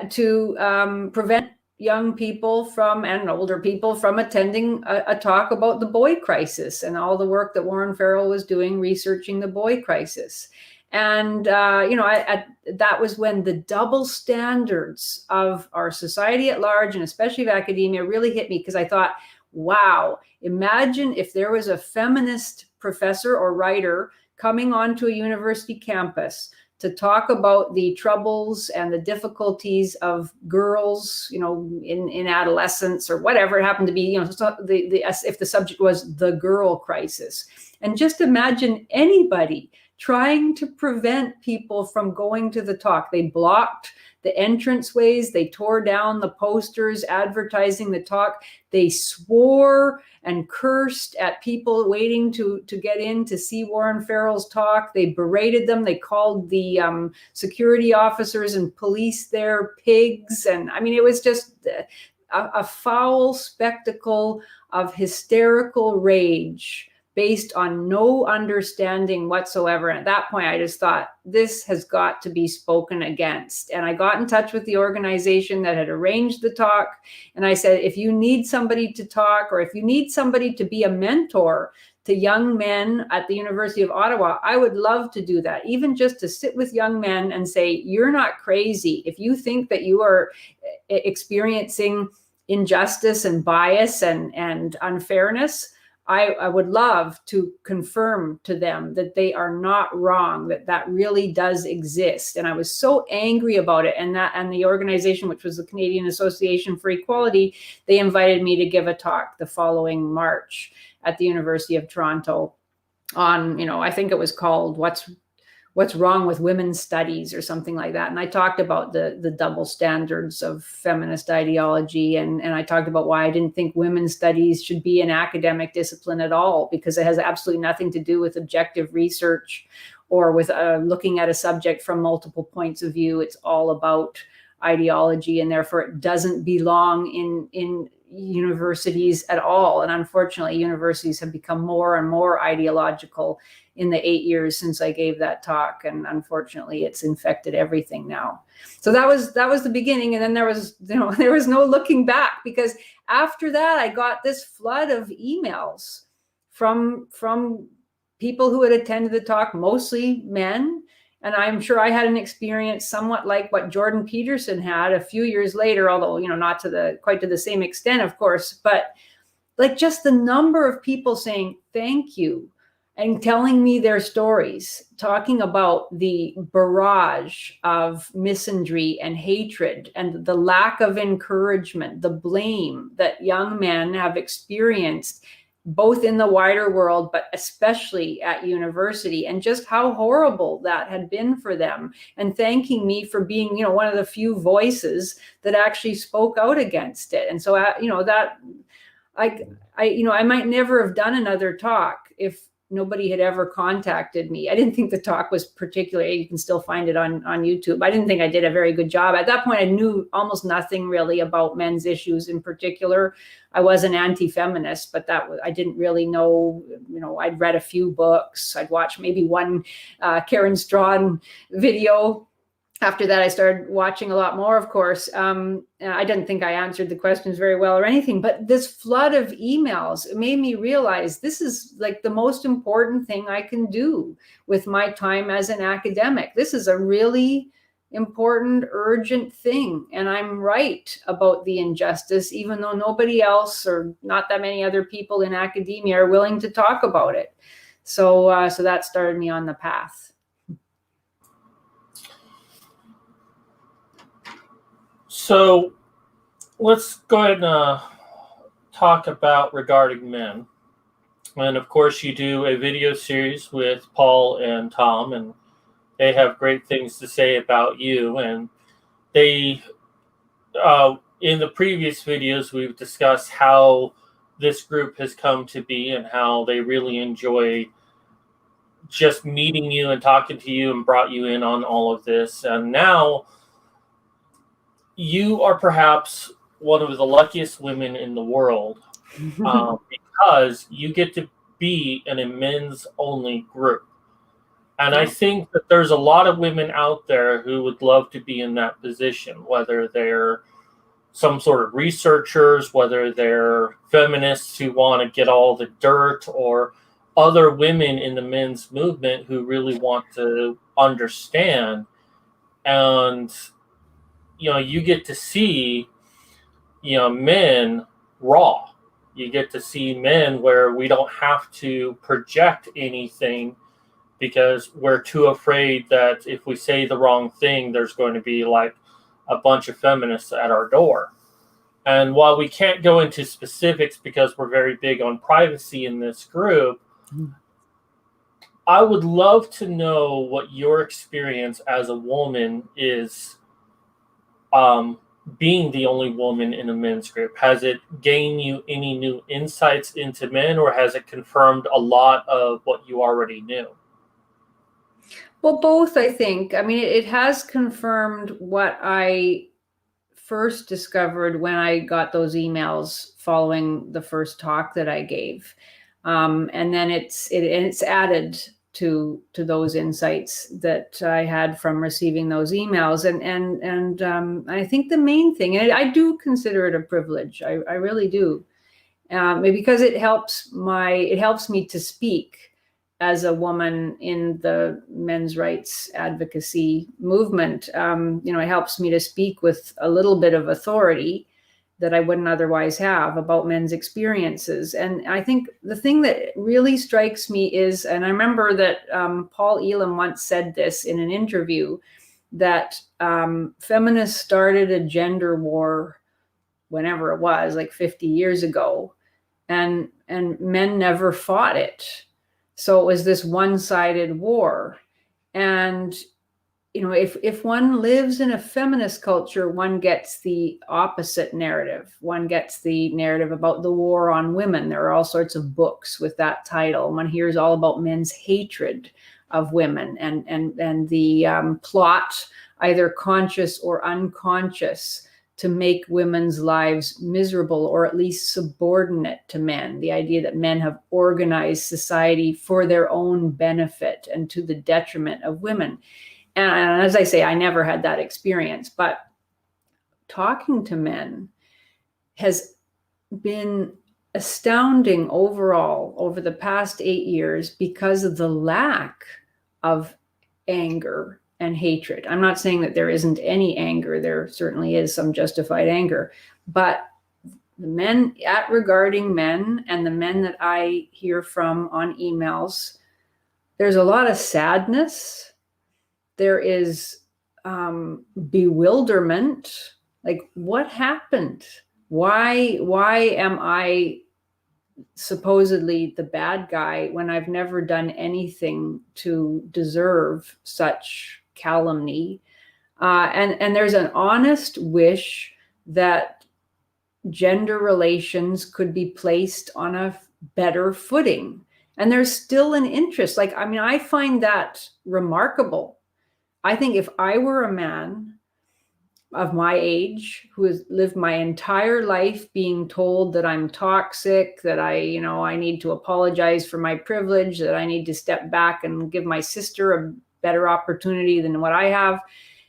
to prevent young people and older people from attending a talk about the boy crisis and all the work that Warren Farrell was doing researching the boy crisis. And, that was when the double standards of our society at large, and especially of academia, really hit me, because I thought, wow, imagine if there was a feminist professor or writer coming onto a university campus to talk about the troubles and the difficulties of girls, in adolescence, or whatever it happened to be, if the subject was the girl crisis. And just imagine anybody trying to prevent people from going to the talk. They blocked the entranceways. They tore down the posters advertising the talk. They swore and cursed at people waiting to get in to see Warren Farrell's talk. They berated them. They called the security officers and police there pigs. And I mean, it was just a foul spectacle of hysterical rage based on no understanding whatsoever. And at that point, I just thought, this has got to be spoken against. And I got in touch with the organization that had arranged the talk. And I said, if you need somebody to talk, or if you need somebody to be a mentor to young men at the University of Ottawa, I would love to do that, even just to sit with young men and say, you're not crazy. If you think that you are experiencing injustice and bias and unfairness, I would love to confirm to them that they are not wrong, that really does exist. And I was so angry about it. And the organization, which was the Canadian Association for Equality, they invited me to give a talk the following March at the University of Toronto on, I think it was called What's Wrong with Women's Studies or something like that. And I talked about the double standards of feminist ideology. And I talked about why I didn't think women's studies should be an academic discipline at all, because it has absolutely nothing to do with objective research or with looking at a subject from multiple points of view. It's all about ideology, and therefore it doesn't belong in universities at all. And unfortunately, universities have become more and more ideological in the 8 years since I gave that talk. And unfortunately, it's infected everything now. So that was the beginning. And then there was no looking back, because after that, I got this flood of emails from people who had attended the talk, mostly men. And I'm sure I had an experience somewhat like what Jordan Peterson had a few years later, although, not quite to the same extent, of course, but like just the number of people saying thank you and telling me their stories, talking about the barrage of misandry and hatred and the lack of encouragement, the blame that young men have experienced both in the wider world, but especially at university, and just how horrible that had been for them, and thanking me for being, one of the few voices that actually spoke out against it. And so, I might never have done another talk if nobody had ever contacted me. I didn't think the talk was particularly, you can still find it on YouTube. I didn't think I did a very good job. At that point, I knew almost nothing really about men's issues in particular. I was an anti-feminist, but I didn't really know, I'd read a few books. I'd watched maybe one Karen Strawn video. After that, I started watching a lot more, of course. I didn't think I answered the questions very well or anything, but this flood of emails, it made me realize this is like the most important thing I can do with my time as an academic. This is a really important, urgent thing. And I'm right about the injustice, even though nobody else or not that many other people in academia are willing to talk about it. So that started me on the path. So let's go ahead and talk about regarding men. And of course, you do a video series with Paul and Tom, and they have great things to say about you. And they, in the previous videos, we've discussed how this group has come to be and how they really enjoy just meeting you and talking to you and brought you in on all of this. And now you are perhaps one of the luckiest women in the world because you get to be in a men's only group. And I think that there's a lot of women out there who would love to be in that position, whether they're some sort of researchers, whether they're feminists who want to get all the dirt, or other women in the men's movement who really want to understand. And you get to see, men raw. You get to see men where we don't have to project anything because we're too afraid that if we say the wrong thing, there's going to be like a bunch of feminists at our door. And while we can't go into specifics because we're very big on privacy in this group, I would love to know what your experience as a woman is being the only woman in a men's group. Has it gained you any new insights into men, or has it confirmed a lot of what you already knew? Well, both, I think. I mean, it has confirmed what I first discovered when I got those emails following the first talk that I gave. And then it's added to those insights that I had from receiving those emails. And I think the main thing, and I do consider it a privilege, I really do. because it helps me to speak as a woman in the men's rights advocacy movement. It helps me to speak with a little bit of authority that I wouldn't otherwise have about men's experiences. And I think the thing that really strikes me is, and I remember that Paul Elam once said this in an interview, that feminists started a gender war whenever it was, like 50 years ago, and men never fought it. So it was this one-sided war. And, if one lives in a feminist culture, one gets the opposite narrative. One gets the narrative about the war on women. There are all sorts of books with that title. One hears all about men's hatred of women and the plot, either conscious or unconscious, to make women's lives miserable or at least subordinate to men. The idea that men have organized society for their own benefit and to the detriment of women. And as I say, I never had that experience, but talking to men has been astounding overall over the past 8 years because of the lack of anger and hatred. I'm not saying that there isn't any anger. There certainly is some justified anger, but the men at Regarding Men and the men that I hear from on emails, there's a lot of sadness. There is bewilderment. Like, what happened? Why am I supposedly the bad guy when I've never done anything to deserve such calumny? And there's an honest wish that gender relations could be placed on a better footing. And there's still an interest. I find that remarkable. I think if I were a man of my age who has lived my entire life being told that I'm toxic, that I need to apologize for my privilege, that I need to step back and give my sister a better opportunity than what I have.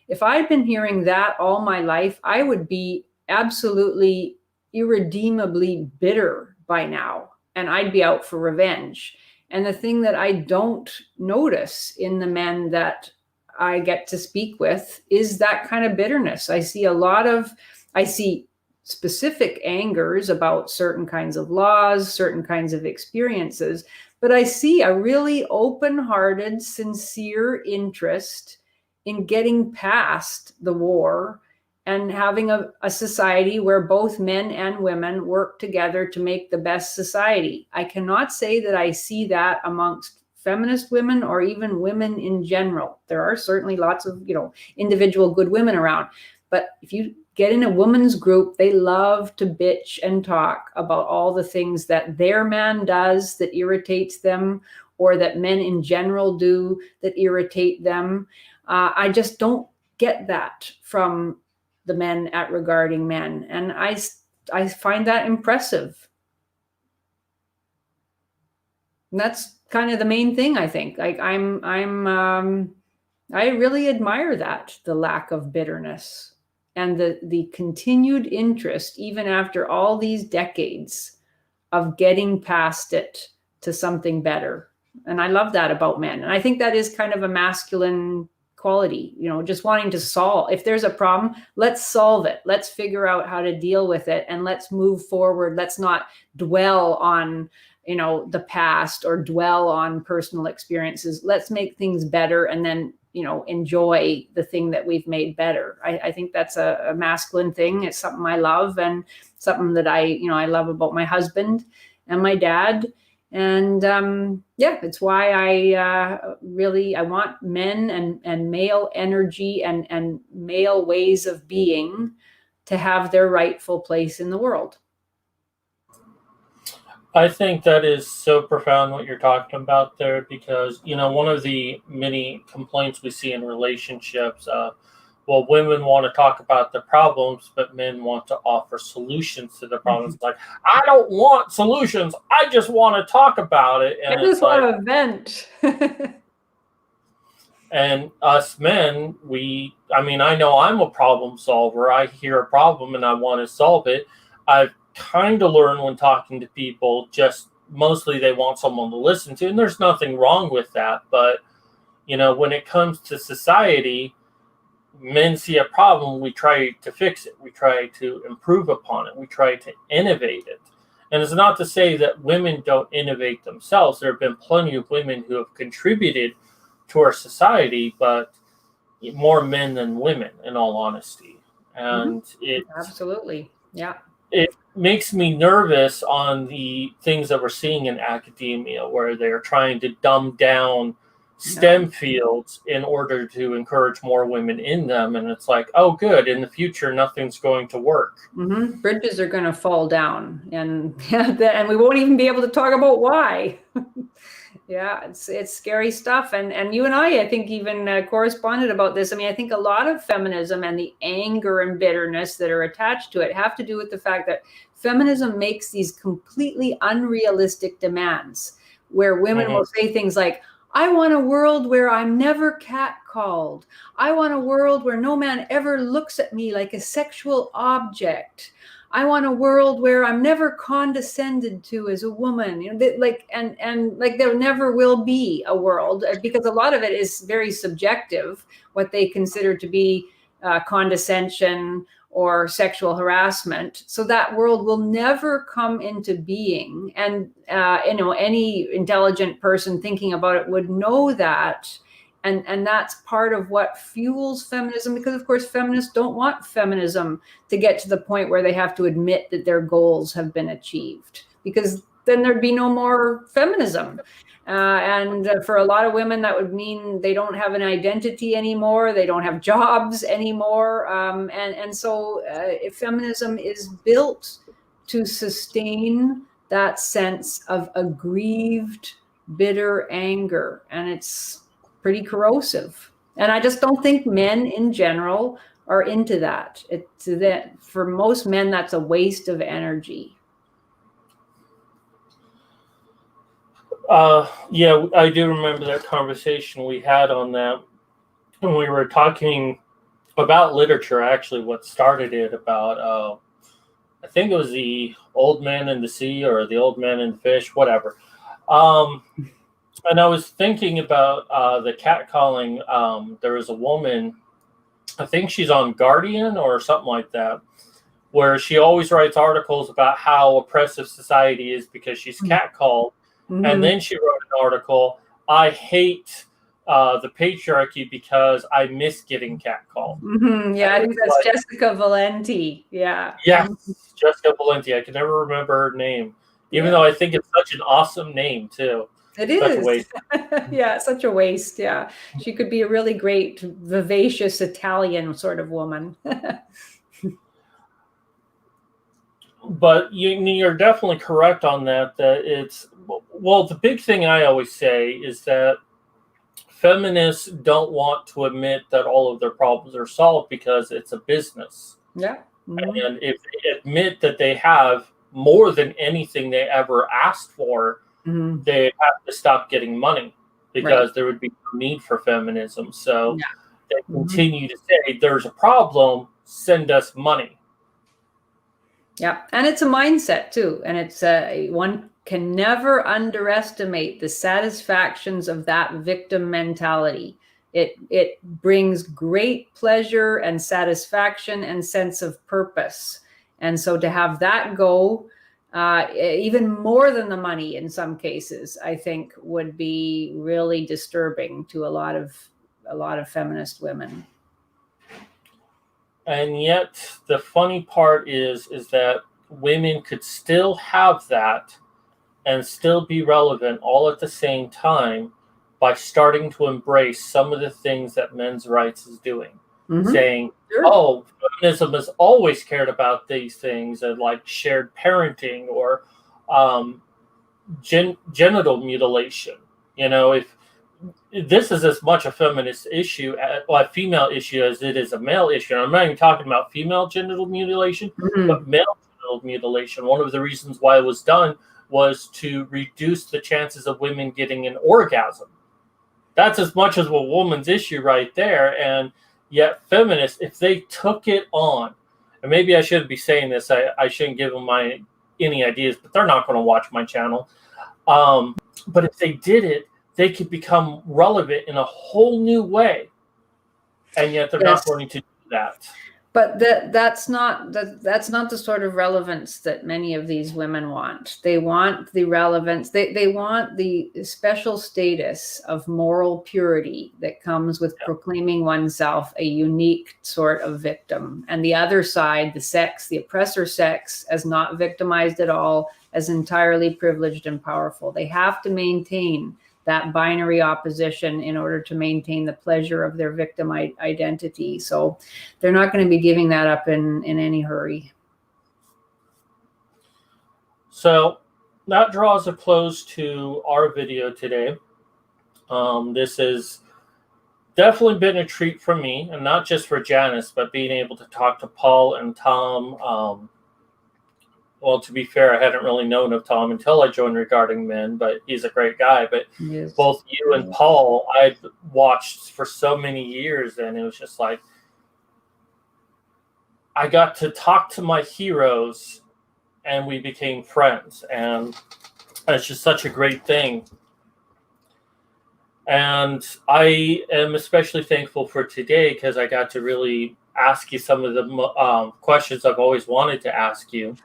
If I'd been hearing that all my life, I would be absolutely irredeemably bitter by now, and I'd be out for revenge. And the thing that I don't notice in the men that I get to speak with is that kind of bitterness. I see specific angers about certain kinds of laws, certain kinds of experiences, but I see a really open-hearted, sincere interest in getting past the war and having a society where both men and women work together to make the best society. I cannot say that I see that amongst feminist women or even women in general. There are certainly lots of, individual good women around. But if you get in a women's group, they love to bitch and talk about all the things that their man does that irritates them, or that men in general do that irritate them. I just don't get that from the men at Regarding Men. And I find that impressive. And that's kind of the main thing, I think. I really admire that, the lack of bitterness and the continued interest, even after all these decades, of getting past it to something better. And I love that about men. And I think that is kind of a masculine quality, just wanting to solve. If there's a problem, let's solve it. Let's figure out how to deal with it, and let's move forward. Let's not dwell on the past or dwell on personal experiences. Let's make things better, and then enjoy the thing that we've made better. I think that's a masculine thing. It's something I love, and something that I love about my husband and my dad. And it's why I want men and male energy and male ways of being to have their rightful place in the world. I think that is so profound what you're talking about there, because, one of the many complaints we see in relationships, women want to talk about the problems, but men want to offer solutions to the problems. Like, I don't want solutions. I just want to talk about it. And I just want to vent. And us men, I know I'm a problem solver. I hear a problem and I want to solve it. I've kind of learn when talking to people. Just mostly they want someone to listen to, and there's nothing wrong with that. But when it comes to society, men see a problem, we try to fix it, we try to improve upon it, we try to innovate it. And it's not to say that women don't innovate themselves. There have been plenty of women who have contributed to our society, but more men than women, in all honesty. And it absolutely, yeah, it makes me nervous on the things that we're seeing in academia, where they're trying to dumb down STEM fields in order to encourage more women in them. And it's like, oh, good. In the future, nothing's going to work. Bridges are going to fall down, and we won't even be able to talk about why. Yeah, it's scary stuff. And you and I think, even corresponded about this. I mean, I think a lot of feminism and the anger and bitterness that are attached to it have to do with the fact that feminism makes these completely unrealistic demands, where women will say things like, I want a world where I'm never catcalled. I want a world where no man ever looks at me like a sexual object. I want a world where I'm never condescended to as a woman. And there never will be a world, because a lot of it is very subjective, what they consider to be condescension or sexual harassment. So that world will never come into being. And, any intelligent person thinking about it would know that. And that's part of what fuels feminism, because, of course, feminists don't want feminism to get to the point where they have to admit that their goals have been achieved, because then there'd be no more feminism. And for a lot of women, that would mean they don't have an identity anymore. They don't have jobs anymore. So feminism is built to sustain that sense of aggrieved, bitter anger. And it's pretty corrosive. And I just don't think men in general are into that. For most men, that's a waste of energy. Yeah, I do remember that conversation we had on that when we were talking about literature. Actually, what started it about, I think it was The Old Man and the Sea, or The Old Man and the Fish, whatever. And I was thinking about the catcalling. There was a woman, I think she's on Guardian or something like that, where she always writes articles about how oppressive society is because she's catcalled. And then she wrote an article, I hate the patriarchy because I miss getting catcalled. Yeah, I think that's Jessica Valenti. Yeah. Yeah, Jessica Valenti. I can never remember her name, even though I think it's such an awesome name, too. It is. Such a waste. Yeah, such a waste. Yeah. She could be a really great, vivacious Italian sort of woman. But you're definitely correct on that the big thing I always say is that feminists don't want to admit that all of their problems are solved, because it's a business. Yeah. And if they admit that they have more than anything they ever asked for, they have to stop getting money, because there would be no need for feminism. So they continue to say, there's a problem, send us money. Yeah, and it's a mindset too, and it's one can never underestimate the satisfactions of that victim mentality. It brings great pleasure and satisfaction and sense of purpose, and so to have that go, even more than the money in some cases, I think would be really disturbing to a lot of feminist women. And yet, the funny part is that women could still have that and still be relevant all at the same time by starting to embrace some of the things that men's rights is doing. Saying, oh, feminism has always cared about these things, and like shared parenting or genital mutilation. If this is as much a feminist issue, a female issue, as it is a male issue. And I'm not even talking about female genital mutilation, but male genital mutilation. One of the reasons why it was done was to reduce the chances of women getting an orgasm. That's as much as a woman's issue right there. And yet feminists, if they took it on and maybe I shouldn't be saying this. I shouldn't give them any ideas, but they're not going to watch my channel. But if they did it, they could become relevant in a whole new way, and yet they're not going to do that. But that's not the sort of relevance that many of these women want. They want the relevance. They want the special status of moral purity that comes with proclaiming oneself a unique sort of victim. And the other side, the sex, the oppressor sex, as not victimized at all, as entirely privileged and powerful. They have to maintain that binary opposition in order to maintain the pleasure of their victim identity. So they're not going to be giving that up in any hurry. So that draws a close to our video today. This has definitely been a treat for me, and not just for Janice, but being able to talk to Paul and Tom. Well, to be fair, I hadn't really known of Tom until I joined Regarding Men, but he's a great guy. But both you and Paul, I'd watched for so many years, and it was just like, I got to talk to my heroes, and we became friends, and it's just such a great thing. And I am especially thankful for today because I got to really ask you some of the questions I've always wanted to ask you.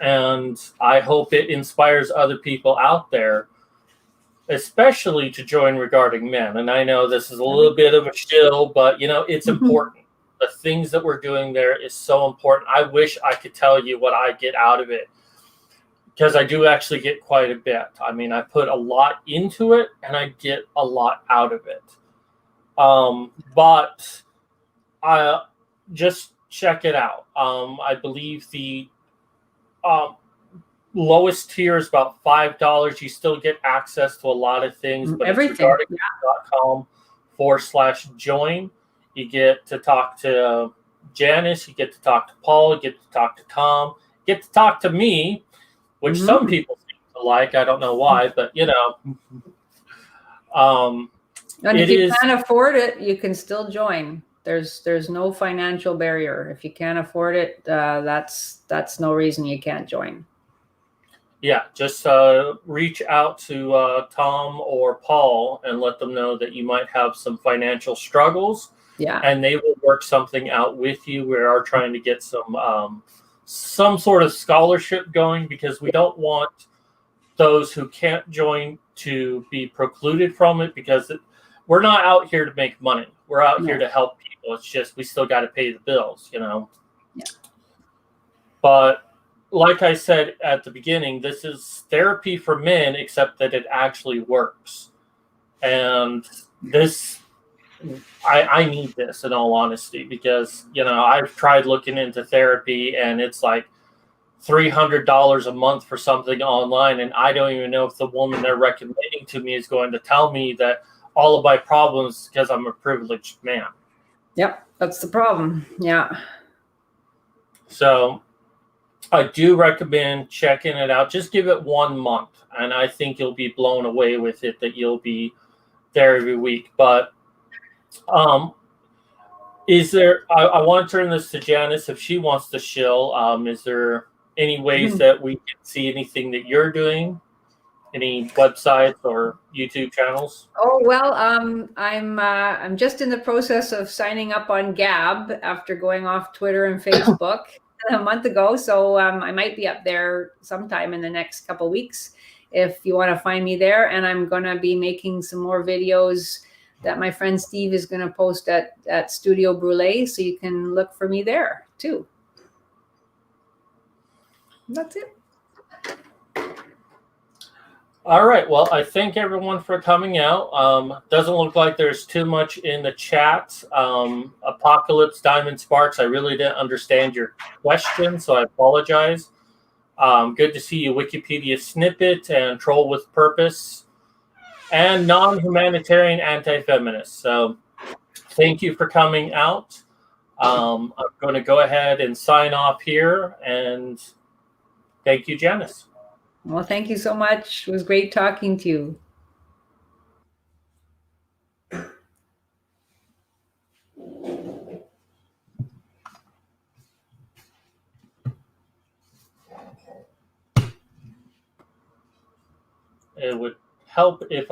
And I hope it inspires other people out there, especially to join Regarding Men. And I know this is a little bit of a shill, but, it's important. The things that we're doing there is so important. I wish I could tell you what I get out of it, because I do actually get quite a bit. I mean, I put a lot into it, and I get a lot out of it. But I just check it out. I believe the lowest tier is about $5. You still get access to a lot of things, but everything. It's regardingmen.com/join. You get to talk to Janice, you get to talk to Paul, you get to talk to Tom, you get to talk to me, which some people seem to like. I don't know why, but and if you can't afford it, you can still join. There's no financial barrier. If you can't afford it, that's no reason you can't join. Yeah, just reach out to Tom or Paul and let them know that you might have some financial struggles. Yeah, and they will work something out with you. We are trying to get some sort of scholarship going, because we don't want those who can't join to be precluded from it, because we're not out here to make money. We're out here to help people. It's just we still got to pay the bills, Yeah. But like I said at the beginning, this is therapy for men, except that it actually works. And this, I need this, in all honesty, because, I've tried looking into therapy, and it's like $300 a month for something online. And I don't even know if the woman they're recommending to me is going to tell me that all of my problems because I'm a privileged man. Yep, that's the problem. Yeah. So I do recommend checking it out. Just give it 1 month, and I think you'll be blown away with it, that you'll be there every week. But is there, I want to turn this to Janice if she wants to shill. Is there any ways that we can see anything that you're doing? Any websites or YouTube channels? Oh, well, I'm just in the process of signing up on Gab after going off Twitter and Facebook a month ago. So I might be up there sometime in the next couple weeks if you want to find me there. And I'm going to be making some more videos that my friend Steve is going to post at Studio Brûlé. So you can look for me there too. And that's it. All right. Well, I thank everyone for coming out. Doesn't look like there's too much in the chat. Apocalypse Diamond Sparks, I really didn't understand your question, so I apologize. Good to see you, Wikipedia Snippet and Troll with Purpose, and non-humanitarian anti-feminist. So thank you for coming out. I'm going to go ahead and sign off here, and thank you, Janice. Well, thank you so much. It was great talking to you. it would help if